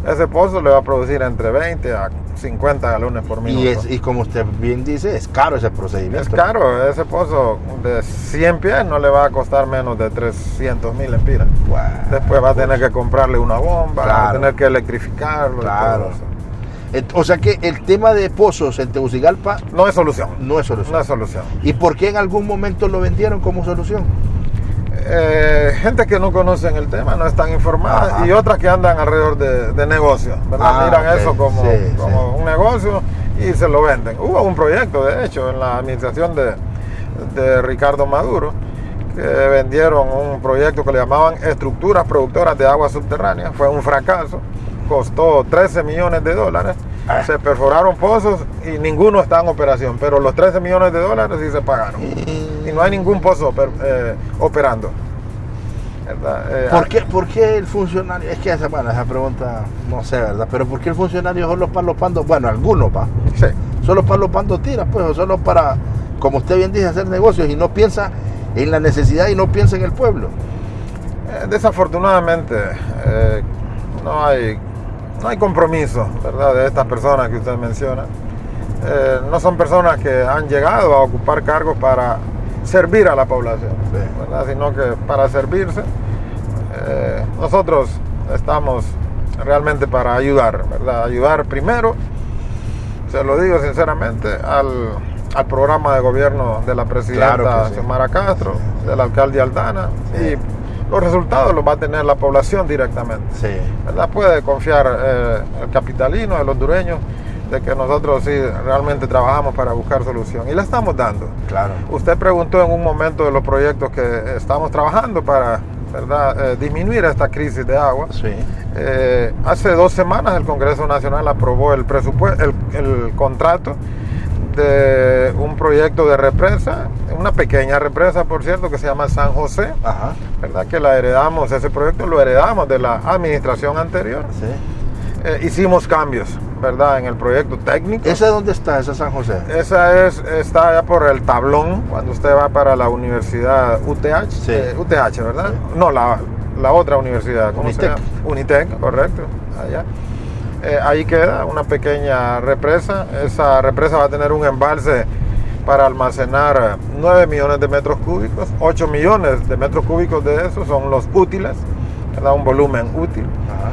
Ese pozo le va a producir entre 20 a 50 galones por minuto. Y como usted bien dice, es caro ese procedimiento. Es caro, ese pozo de 100 pies no le va a costar menos de 300,000 lempiras. Wow. Después va a tener que comprarle una bomba, Claro. va a tener que electrificarlo. Claro. Y todo eso. O sea que el tema de pozos en Tegucigalpa No es solución. no es solución. No es solución. ¿Y por qué en algún momento lo vendieron como solución? Gente que no conocen el tema, no están informadas, Ajá. y otras que andan alrededor de negocios, ¿verdad? Miran ok. eso como Sí. un negocio y se lo venden. Hubo un proyecto, de hecho, en la administración de Ricardo Maduro, que vendieron un proyecto que le llamaban estructuras productoras de agua subterránea. Fue un fracaso, costó $13 millones. Se perforaron pozos y ninguno está en operación, pero los $13 millones sí se pagaron. Y no hay ningún pozo operando. ¿Verdad? ¿Por qué el funcionario? Es que esa pregunta no sé, ¿verdad? Pero ¿por qué el funcionario solo para los pandos? Bueno, algunos, Sí. solo para los pandos tiras, pues, o solo para, como usted bien dice, hacer negocios y no piensa en la necesidad y no piensa en el pueblo. Desafortunadamente, no hay compromiso, ¿verdad?, de estas personas que usted menciona. No son personas que han llegado a ocupar cargos para servir a la población, ¿verdad?, sino que para servirse. Nosotros estamos realmente para ayudar, ¿verdad? Ayudar primero, se lo digo sinceramente, al programa de gobierno de la presidenta Claro que sí. Xiomara Castro, del alcalde Aldana, Sí. y los resultados los va a tener la población directamente. Sí. ¿Verdad? Puede confiar el capitalino, el hondureño, de que nosotros sí realmente trabajamos para buscar solución, y la estamos dando. Claro. Usted preguntó en un momento de los proyectos que estamos trabajando para ¿verdad? Disminuir esta crisis de agua. Sí. Hace 2 semanas el Congreso Nacional aprobó el contrato de un proyecto de represa, una pequeña represa, por cierto, que se llama San José. Ajá. ¿Verdad? Que la heredamos, ese proyecto lo heredamos de la administración anterior. Sí. Hicimos cambios, ¿verdad? En el proyecto técnico. ¿Esa dónde está, esa San José? Esa está allá por el tablón, cuando usted va para la universidad UTH. Sí. UTH, ¿verdad? Sí. No, la otra universidad. ¿Cómo Unitec. se llama? Unitec, correcto. Allá. Ahí queda una pequeña represa. Esa represa va a tener un embalse para almacenar 9 millones de metros cúbicos. 8 millones de metros cúbicos de esos son los útiles, ¿verdad? Un volumen útil. Ajá.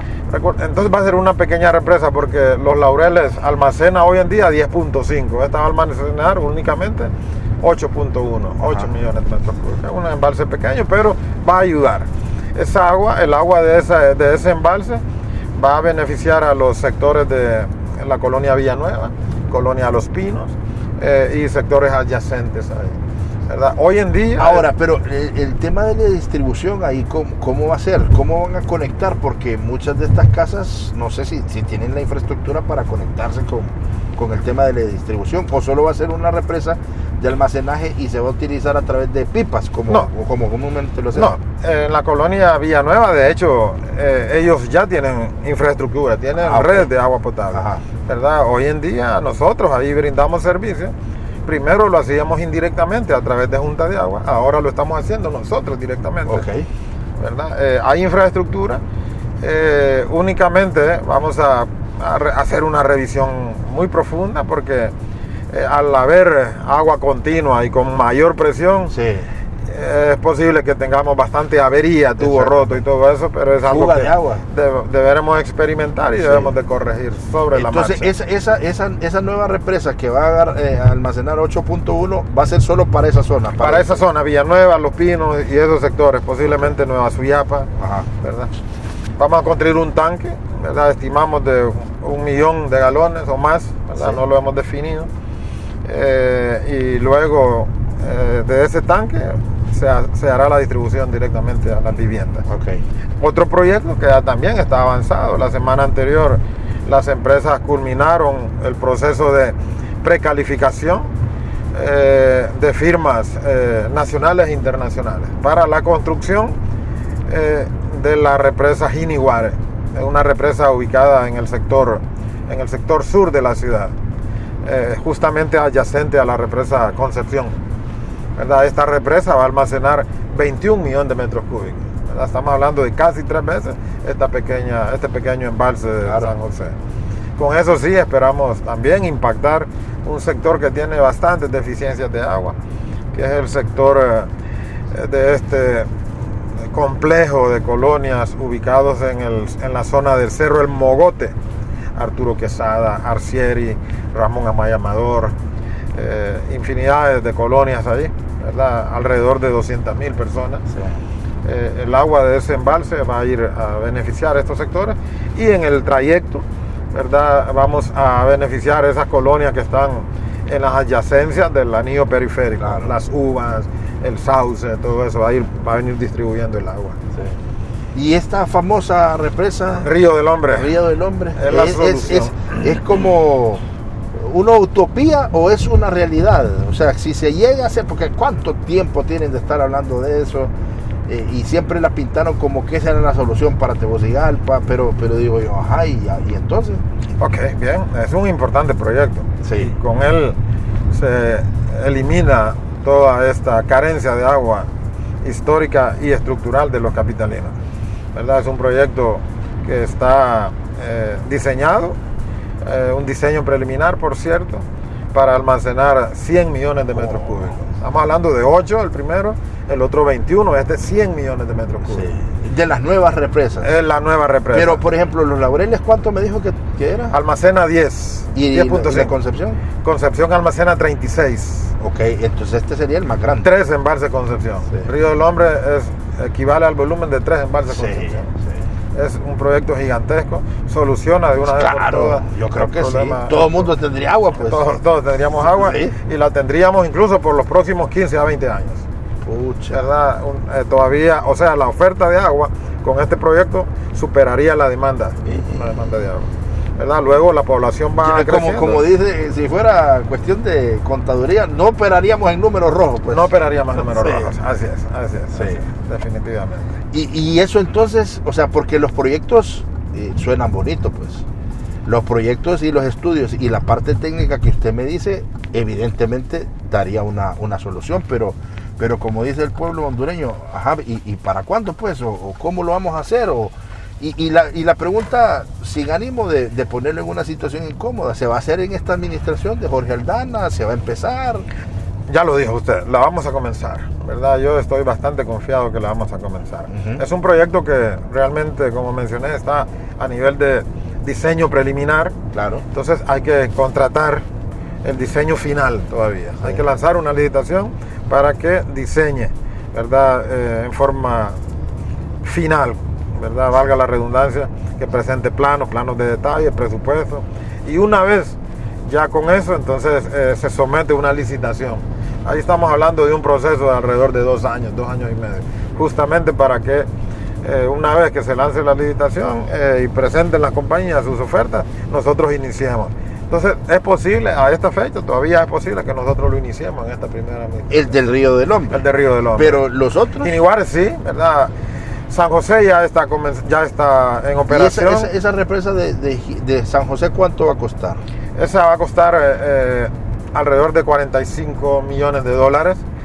Entonces va a ser una pequeña represa porque Los Laureles almacena hoy en día 10.5. Esta va a almacenar únicamente 8.1, 8 millones de metros cúbicos. Es un embalse pequeño, pero va a ayudar. Esa agua, el agua de ese embalse va a beneficiar a los sectores de la colonia Villanueva, colonia Los Pinos y sectores adyacentes ahí, ¿verdad? Hoy en día... Ahora, pero el tema de la distribución ahí, ¿cómo va a ser? ¿Cómo van a conectar? Porque muchas de estas casas, no sé si tienen la infraestructura para conectarse con el tema de la distribución, o solo va a ser una represa de almacenaje y se va a utilizar a través de pipas, como comúnmente lo hacen. No, en la colonia Villanueva, de hecho, ellos ya tienen infraestructura, tienen redes de agua potable, ¿verdad? Hoy en día nosotros ahí brindamos servicios. Primero lo hacíamos indirectamente a través de junta de agua, ahora lo estamos haciendo nosotros directamente, ¿verdad? Hay infraestructura, únicamente vamos a hacer una revisión muy profunda porque al haber agua continua y con mayor presión, es posible que tengamos bastante avería, tubo roto y todo eso, pero es algo que deberemos experimentar y debemos de corregir sobre la marcha. Entonces esa nueva represa que va a almacenar 8.1 va a ser solo para esa zona. Para esa zona, Villanueva, Los Pinos y esos sectores, posiblemente Nueva Suyapa, ¿verdad? Vamos a construir un tanque, ¿verdad? Estimamos de 1 millón de galones o más, ¿verdad? No lo hemos definido. Y luego de ese tanque se hará la distribución directamente a las viviendas. Otro proyecto que ya también está avanzado. La semana anterior las empresas culminaron el proceso de precalificación de firmas nacionales e internacionales para la construcción de la represa Jiniguare, una represa ubicada en el sector sur de la ciudad, justamente adyacente a la represa Concepción, ¿verdad? Esta represa va a almacenar 21 millones de metros cúbicos, ¿verdad? Estamos hablando de casi 3 veces este pequeño embalse de San José. Con eso sí esperamos también impactar un sector que tiene bastantes deficiencias de agua, que es el sector de este complejo de colonias ubicados en la zona del Cerro El Mogote, Arturo Quesada, Arcieri, Ramón Amaya Amador, infinidades de colonias ahí, ¿verdad? Alrededor de 200,000 personas. El agua de ese embalse va a ir a beneficiar a estos sectores y en el trayecto, ¿verdad? Vamos a beneficiar esas colonias que están en las adyacencias del anillo periférico, las Uvas, el Sauce, todo eso va a venir distribuyendo el agua. Y esta famosa represa Río del Hombre es la solución. Es como una utopía o es una realidad. O sea, si se llega a hacer, porque cuánto tiempo tienen de estar hablando de eso, y siempre la pintaron como que esa era la solución para Tegucigalpa, pero digo yo, y entonces. Ok, bien, es un importante proyecto. Con él se elimina toda esta carencia de agua histórica y estructural de los capitalinos, ¿verdad? Es un proyecto que está diseñado, un diseño preliminar, por cierto, para almacenar 100 millones de metros cúbicos. Estamos hablando de 8 el primero, el otro 21, es de 100 millones de metros cúbicos. De las nuevas represas. Es la nueva represa. Pero, por ejemplo, Los Laureles, ¿cuánto me dijo que era? Almacena 10. ¿Y 10.5? ¿De Concepción? Concepción almacena 36. Ok, entonces este sería el más grande. 3 embalses Concepción. Río del Hombre equivale al volumen de 3 embalses Concepción. Es un proyecto gigantesco, soluciona de una vez por todas. Yo creo que sí. Todo el mundo tendría agua, pues. Todos tendríamos agua y la tendríamos incluso por los próximos 15 a 20 años. Pucha. ¿Verdad? Todavía, o sea, la oferta de agua con este proyecto superaría la demanda de agua. ¿Verdad? Luego la población va creciendo. Como dice, si fuera cuestión de contaduría, no operaríamos en números rojos. Pues. No operaríamos en números Sí. rojos, así es, Sí. así es, definitivamente. Y eso entonces, o sea, porque los proyectos suenan bonitos, pues. Los proyectos y los estudios y la parte técnica que usted me dice, evidentemente daría una solución, pero como dice el pueblo hondureño, ajá, ¿y para cuándo pues? ¿O cómo lo vamos a hacer? Y la pregunta, sin ánimo de ponerlo en una situación incómoda, ¿se va a hacer en esta administración de Jorge Aldana? ¿Se va a empezar? Ya lo dijo usted, la vamos a comenzar, ¿verdad? Yo estoy bastante confiado que la vamos a comenzar. Uh-huh. Es un proyecto que realmente, como mencioné, está a nivel de diseño preliminar. Claro. Entonces hay que contratar el diseño final todavía. Sí. Hay que lanzar una licitación para que diseñe, ¿verdad? En forma final, ¿verdad? Valga la redundancia, que presente planos de detalle, presupuesto. Y una vez ya con eso, entonces se somete una licitación. Ahí estamos hablando de un proceso de alrededor de 2 años y medio, justamente para que una vez que se lance la licitación y presenten las compañías sus ofertas, nosotros iniciemos. Entonces, es posible, a esta fecha, todavía es posible que nosotros lo iniciemos en esta primera medida. El del Río del Hombre. El del Río del Hombre. Pero los otros... Iniguares sí, ¿verdad? San José ya está en operación. ¿Y esa represa de San José cuánto va a costar? Esa va a costar alrededor de $45 millones.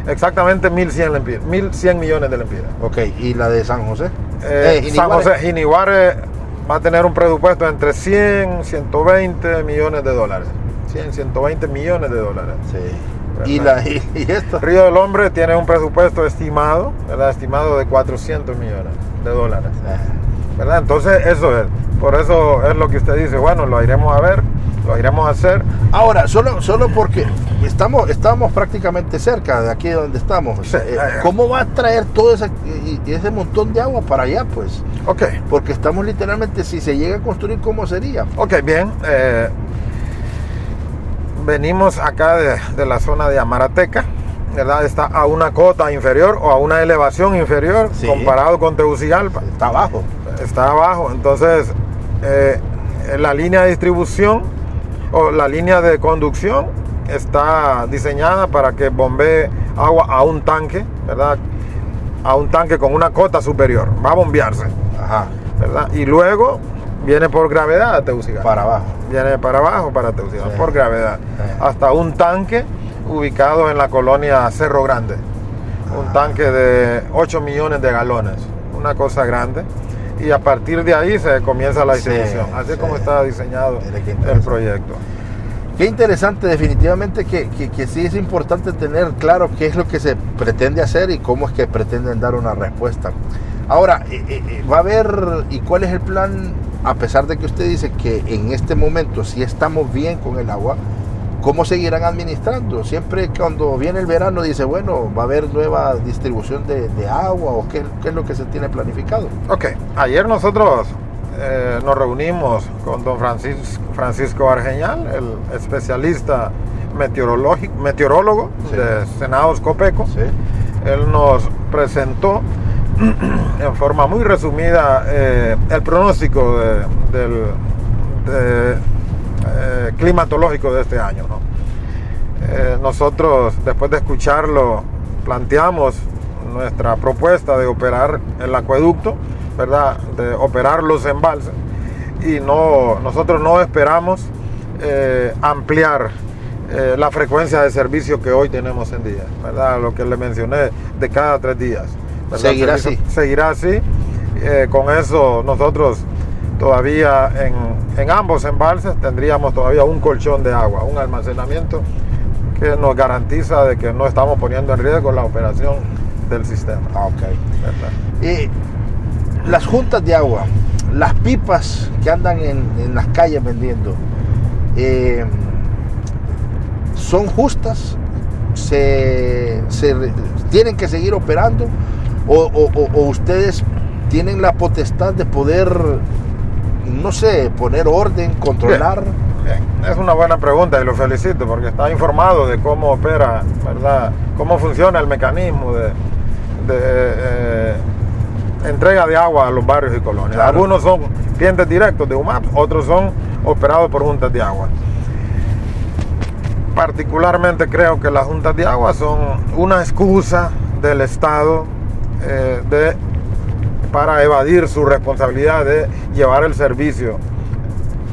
Exactamente 1.100 millones de lempiras. Ok, ¿y la de San José? San José, Jiniguare va a tener un presupuesto entre 100 y 120 millones de dólares. 100, 120 millones de dólares. Sí. ¿Y esto? Río del Hombre tiene un presupuesto estimado, ¿verdad? Estimado de 400 millones de dólares. ¿Verdad? Entonces, eso es. Por eso es lo que usted dice, bueno, lo iremos a ver, lo iremos a hacer. Ahora, solo porque estamos prácticamente cerca de aquí donde estamos. Sí. ¿Cómo va a traer todo ese montón de agua para allá, pues? Ok. Porque estamos literalmente, si se llega a construir, ¿cómo sería? Ok, bien. Venimos acá de la zona de Amarateca, ¿verdad? Está a una cota inferior o a una elevación inferior, sí, comparado con Tegucigalpa. Está abajo. Está abajo. Entonces, la línea de distribución o la línea de conducción está diseñada para que bombee agua a un tanque, ¿verdad? A un tanque con una cota superior. Va a bombearse. Ajá. ¿Verdad? Y luego viene por gravedad a Tegucigalpa. Para abajo. Viene para abajo para Tegucigalpa, sí, por gravedad. Sí. Hasta un tanque ubicado en la colonia Cerro Grande. Un tanque de 8 millones de galones. Una cosa grande. Y a partir de ahí se comienza la distribución. Sí, así es como está diseñado el proyecto. Qué interesante, definitivamente que sí es importante tener claro qué es lo que se pretende hacer y cómo es que pretenden dar una respuesta. Ahora, va a haber, ¿y cuál es el plan? A pesar de que usted dice que en este momento sí estamos bien con el agua, ¿cómo seguirán administrando? Siempre cuando viene el verano dice, bueno, va a haber nueva distribución de agua, o qué es lo que se tiene planificado. Ok, ayer nosotros nos reunimos con don Francisco Argeñal, el especialista meteorólogo, sí, de Senados Copeco. Sí. Él nos presentó en forma muy resumida el pronóstico climatológico de este año, ¿no? Nosotros, después de escucharlo, planteamos nuestra propuesta de operar el acueducto, ¿verdad? De operar los embalses, y nosotros no esperamos ampliar la frecuencia de servicio que hoy tenemos en día, ¿verdad? Lo que le mencioné, de cada 3 días. ¿verdad? Seguirá así. Con eso nosotros todavía en ambos embalses tendríamos todavía un colchón de agua, un almacenamiento que nos garantiza de que no estamos poniendo en riesgo la operación del sistema. Okay. Las juntas de agua, las pipas que andan en las calles vendiendo, ¿son justas? ¿Se tienen que seguir operando? ¿O ustedes tienen la potestad de poder, no sé, poner orden, controlar? Bien. Es una buena pregunta y lo felicito porque está informado de cómo opera, ¿verdad? Cómo funciona el mecanismo entrega de agua a los barrios y colonias. Claro. Algunos son clientes directos de UMAPS, otros son operados por juntas de agua. Particularmente creo que las juntas de agua son una excusa del Estado para evadir su responsabilidad de llevar el servicio,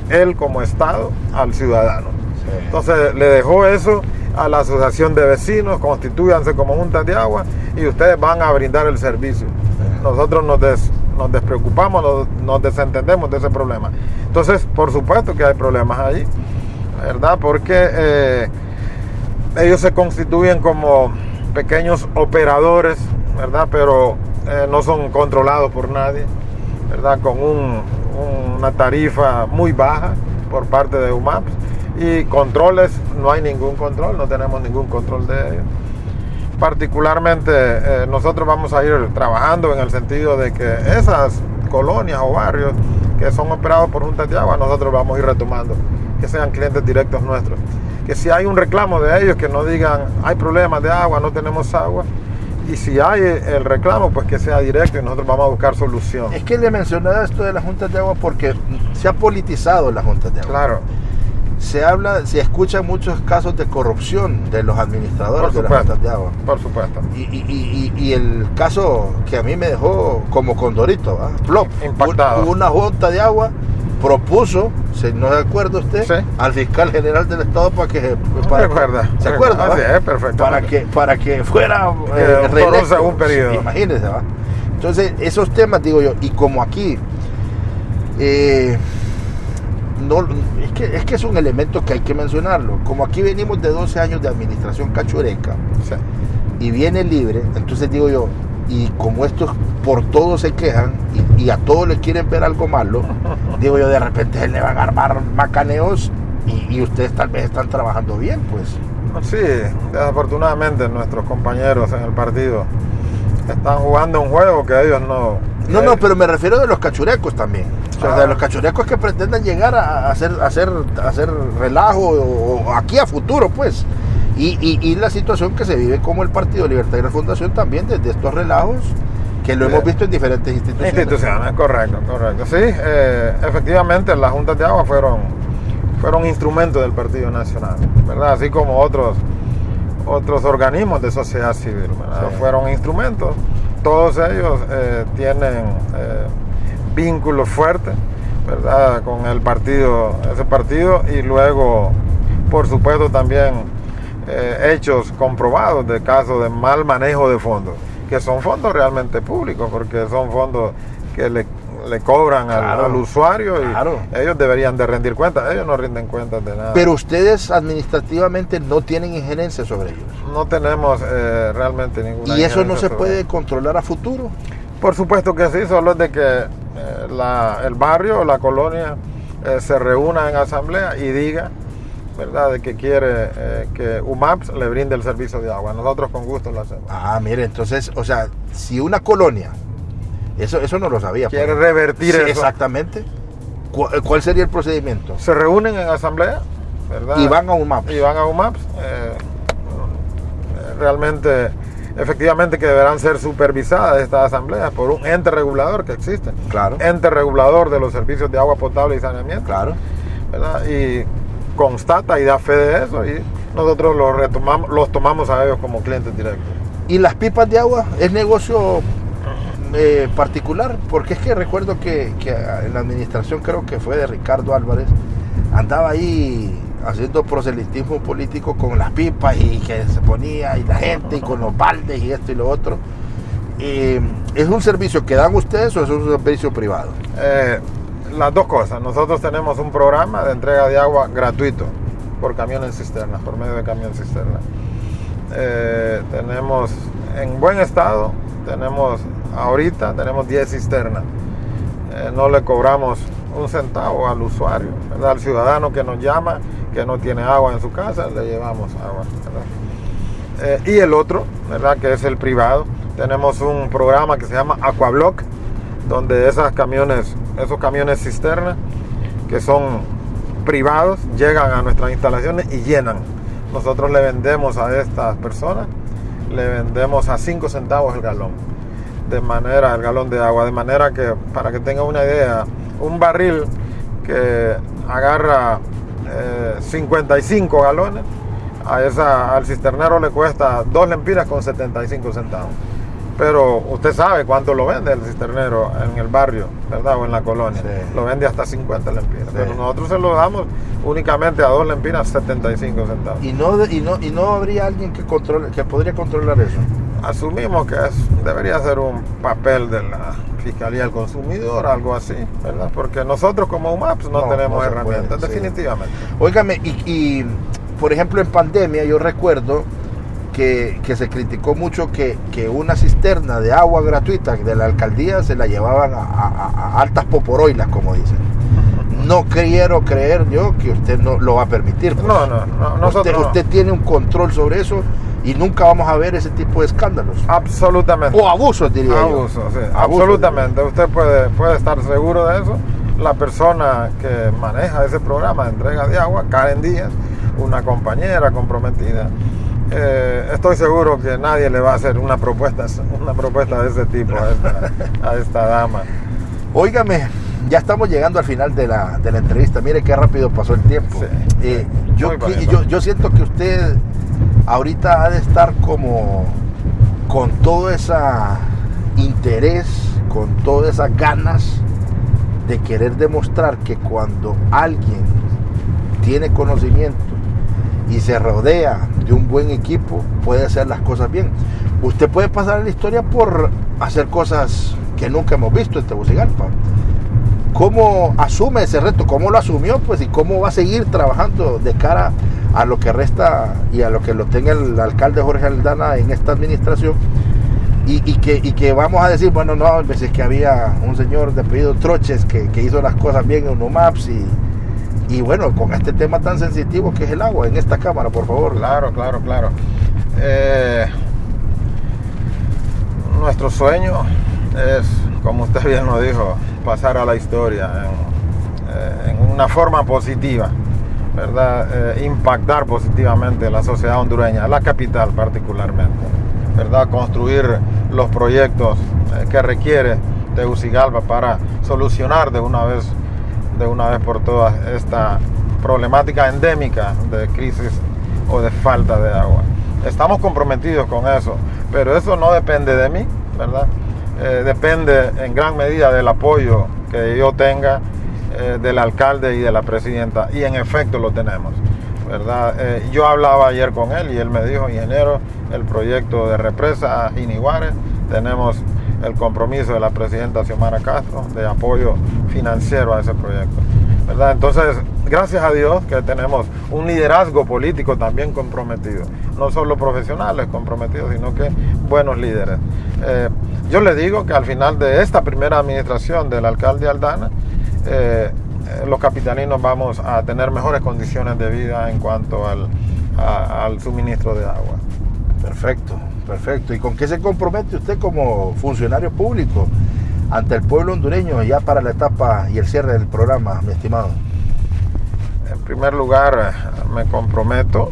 él como Estado, al ciudadano. Sí. Entonces le dejó eso a la asociación de vecinos: constitúyanse como juntas de agua y ustedes van a brindar el servicio. Sí. Nosotros nos despreocupamos, nos desentendemos de ese problema. Entonces, por supuesto que hay problemas ahí, ¿verdad? Porque ellos se constituyen como pequeños operadores, ¿verdad? Pero no son controlados por nadie, ¿verdad? Con una tarifa muy baja por parte de UMAPS, y controles, no hay ningún control, no tenemos ningún control de ellos. Particularmente nosotros vamos a ir trabajando en el sentido de que esas colonias o barrios que son operados por juntas de agua, nosotros vamos a ir retomando, que sean clientes directos nuestros, que si hay un reclamo de ellos, que no digan hay problemas de agua, no tenemos agua, y si hay el reclamo, pues que sea directo y nosotros vamos a buscar solución. Es que le mencioné esto de las juntas de agua porque se ha politizado las juntas de agua. Claro. Se escuchan muchos casos de corrupción de los administradores de las juntas de agua. Por supuesto. Y el caso que a mí me dejó como condorito, plop, impactado. Una junta de agua propuso, si no se acuerda usted, sí, al fiscal general del estado para que ¿se acuerda? Sí, perfecto. Para que fuera reelecto un periodo. Imagínese, ¿va? Entonces, esos temas, digo yo, y como aquí no, es que es un elemento que hay que mencionarlo. Como aquí venimos de 12 años de administración cachureca, sí, y viene libre, entonces digo yo, y como estos por todo se quejan y a todos les quieren ver algo malo, digo yo, de repente le van a armar macaneos y ustedes tal vez están trabajando bien, pues. Sí, desafortunadamente nuestros compañeros en el partido están jugando un juego que ellos no... No, pero me refiero de los cachurecos también. O sea, de los cachurecos que pretenden llegar a hacer relajo o aquí a futuro, pues. Y la situación que se vive como el Partido Libertad y Refundación también desde estos relajos que lo hemos visto en diferentes instituciones. Correcto. Sí, efectivamente las juntas de agua fueron instrumentos del Partido Nacional, ¿verdad? Así como otros organismos de sociedad civil, ¿verdad? Sí. Fueron instrumentos. Todos ellos tienen vínculos fuertes, ¿verdad? Con ese partido, y luego, por supuesto, también hechos comprobados de casos de mal manejo de fondos, que son fondos realmente públicos, porque son fondos que le cobran al usuario, y claro, ellos deberían de rendir cuentas. Ellos no rinden cuentas de nada. Pero ustedes administrativamente no tienen injerencia sobre ellos. No tenemos realmente ninguna. ¿Y eso no se puede controlar a futuro? Por supuesto que sí, solo es de que el barrio o la colonia se reúna en asamblea y diga, ¿verdad?, de que quiere que UMAPS le brinde el servicio de agua. Nosotros con gusto lo hacemos. Mire, entonces, o sea, si una colonia, eso no lo sabía. Quiere revertir eso. Exactamente. ¿Cuál sería el procedimiento? Se reúnen en asamblea, ¿verdad? Y van a UMAPS. Realmente, efectivamente, que deberán ser supervisadas estas asambleas por un ente regulador que existe. Claro. Ente regulador de los servicios de agua potable y saneamiento. Claro. ¿Verdad? Y constata y da fe de eso, y nosotros los tomamos a ellos como clientes directos. ¿Y las pipas de agua es negocio particular? Porque es que recuerdo que en la administración, creo que fue de Ricardo Álvarez, andaba ahí haciendo proselitismo político con las pipas, y que se ponía y la gente y con los baldes y esto y lo otro. ¿Es un servicio que dan ustedes o es un servicio privado? Las dos cosas. Nosotros tenemos un programa de entrega de agua gratuito por camiones cisternas, por medio de camión cisterna. Tenemos en buen estado, ahorita tenemos 10 cisternas. No le cobramos un centavo al usuario, ¿verdad? Al ciudadano que nos llama, que no tiene agua en su casa, le llevamos agua, ¿verdad? Y el otro, ¿verdad?, que es el privado. Tenemos un programa que se llama Aquablock, donde esos camiones cisternas, que son privados, llegan a nuestras instalaciones y llenan. Nosotros le vendemos a estas personas le vendemos a 5 centavos el galón el galón de agua, de manera que, para que tenga una idea, un barril que agarra 55 galones, al cisternero le cuesta 2 lempiras con 75 centavos. Pero usted sabe cuánto lo vende el cisternero en el barrio, ¿verdad? O en la colonia. Sí. Lo vende hasta 50 lempiras. Sí. Pero nosotros se lo damos únicamente a 2 lempiras, 75 centavos. ¿Y no habría alguien que podría controlar eso? Asumimos que debería ser un papel de la Fiscalía del Consumidor, algo así, ¿verdad? Porque nosotros como UMAPS no tenemos herramientas, definitivamente. Sí. Óigame, y por ejemplo en pandemia yo recuerdo que se criticó mucho que una cisterna de agua gratuita de la alcaldía se la llevaban a altas poporoilas, como dicen. No quiero creer yo que usted no lo va a permitir. Pues. No. Usted tiene un control sobre eso y nunca vamos a ver ese tipo de escándalos. Absolutamente. O abusos, diría yo. Abusos, sí. Absolutamente. Usted puede estar seguro de eso. La persona que maneja ese programa de entrega de agua, Karen Díaz, una compañera comprometida, estoy seguro que nadie le va a hacer una propuesta de ese tipo a esta dama. Óigame, ya estamos llegando al final de la entrevista. Mire qué rápido pasó el tiempo. Sí. Yo siento que usted ahorita ha de estar como con todo ese interés, con todas esas ganas de querer demostrar que cuando alguien tiene conocimiento y se rodea de un buen equipo, puede hacer las cosas bien. Usted puede pasar en la historia por hacer cosas que nunca hemos visto en Tegucigalpa. ¿Cómo asume ese reto? ¿Cómo lo asumió? Pues, y cómo va a seguir trabajando de cara a lo que resta y a lo que lo tenga el alcalde Jorge Aldana en esta administración. Y que vamos a decir, bueno, no, a veces que había un señor de apellido Troches que hizo las cosas bien en UMAPS y bueno, con este tema tan sensitivo que es el agua en esta cámara, por favor. Claro. Nuestro sueño es, como usted bien lo dijo, pasar a la historia en una forma positiva, ¿verdad? Impactar positivamente la sociedad hondureña, la capital particularmente, ¿verdad? Construir los proyectos que requiere Tegucigalpa para solucionar de una vez por todas esta problemática endémica de crisis o de falta de agua. Estamos comprometidos con eso, pero eso no depende de mí, ¿verdad? Depende en gran medida del apoyo que yo tenga del alcalde y de la presidenta, y en efecto lo tenemos, ¿verdad? Yo hablaba ayer con él y él me dijo, ingeniero, el proyecto de represa Jiniguares, tenemos el compromiso de la presidenta Xiomara Castro de apoyo financiero a ese proyecto, ¿verdad? Entonces, gracias a Dios que tenemos un liderazgo político también comprometido, no solo profesionales comprometidos, sino que buenos líderes. Yo le digo que al final de esta primera administración del alcalde Aldana, los capitalinos vamos a tener mejores condiciones de vida en cuanto al suministro de agua. Perfecto. ¿Y con qué se compromete usted como funcionario público ante el pueblo hondureño ya para la etapa y el cierre del programa, mi estimado? En primer lugar, me comprometo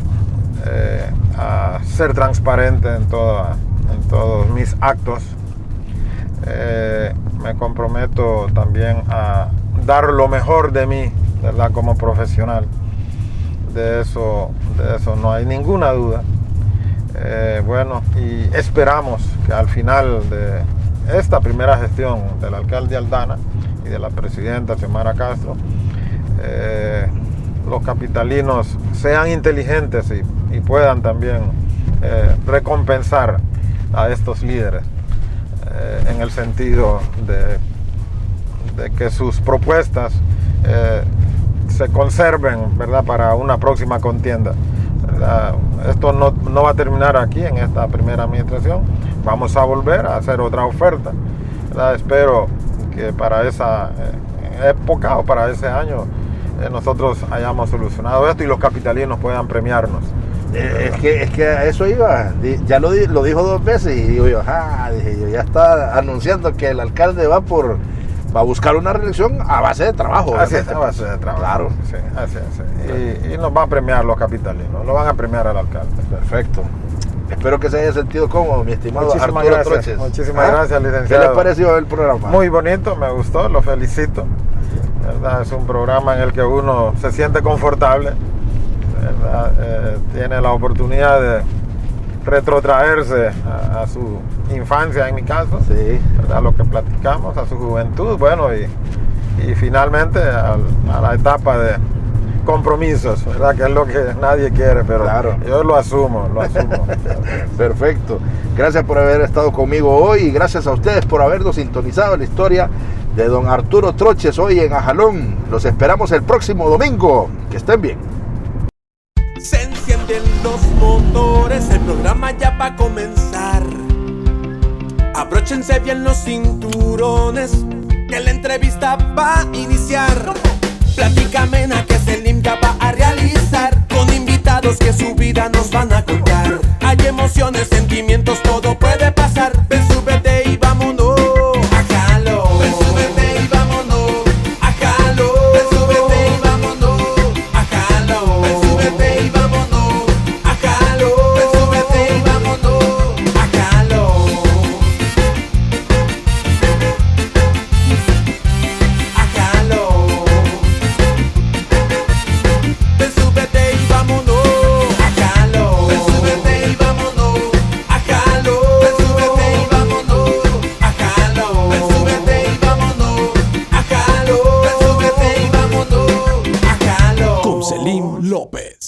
a ser transparente en todos mis actos. Me comprometo también a dar lo mejor de mí, ¿verdad? Como profesional. De eso no hay ninguna duda. Bueno, y esperamos que al final de esta primera gestión del alcalde Aldana y de la presidenta Xiomara Castro, los capitalinos sean inteligentes y puedan también recompensar a estos líderes en el sentido de que sus propuestas se conserven, ¿verdad?, para una próxima contienda. Esto no va a terminar aquí en esta primera administración, vamos a volver a hacer otra oferta, ¿verdad? Espero que para esa época o para ese año nosotros hayamos solucionado esto y los capitalinos puedan premiarnos. Es que a eso iba, ya lo dijo 2 veces y digo yo, dije yo, ya está anunciando que el alcalde va a buscar una reelección a base de trabajo. Así es, a base de trabajo. Claro. Sí, así es. Y nos van a premiar los capitalinos, lo van a premiar al alcalde. Perfecto. Espero que se haya sentido cómodo, mi estimado Muchísimas Arturo gracias. Troches. Muchísimas gracias, licenciado. ¿Qué les pareció el programa? Muy bonito, me gustó, lo felicito. ¿Verdad? Es un programa en el que uno se siente confortable, ¿verdad? Tiene la oportunidad de retrotraerse a su infancia, en mi caso, Sí. ¿verdad? Lo que platicamos, a su juventud, bueno, y finalmente a la etapa de compromisos, ¿verdad? Que es lo que nadie quiere, pero Claro. yo lo asumo. Perfecto. Gracias por haber estado conmigo hoy y gracias a ustedes por habernos sintonizado en la historia de don Arturo Troches hoy en Ajalón. Los esperamos el próximo domingo. Que estén bien. Se encienden los motores, el programa ya va a comenzar. Abróchense bien los cinturones, que la entrevista va a iniciar. Plática amena que Selimka va a realizar, con invitados que su vida nos van a contar. Hay emociones, sentimientos, todo puede pasar. Ven, súbete y vámonos a Jalo. Ven, súbete y vámonos a Jalo. Ven, súbete y vámonos a Jalo. Ven, súbete y vámonos a Jalo. Ven, súbete y vámonos a Jalo. A Jalo. Ven, súbete y vámonos a Jalo. Ven, súbete y vámonos a Jalo. Ven, súbete y vámonos a Jalo. Ven, súbete y vámonos a Jalo. Ven, súbete y vámonos a Jalo. Con Selim López.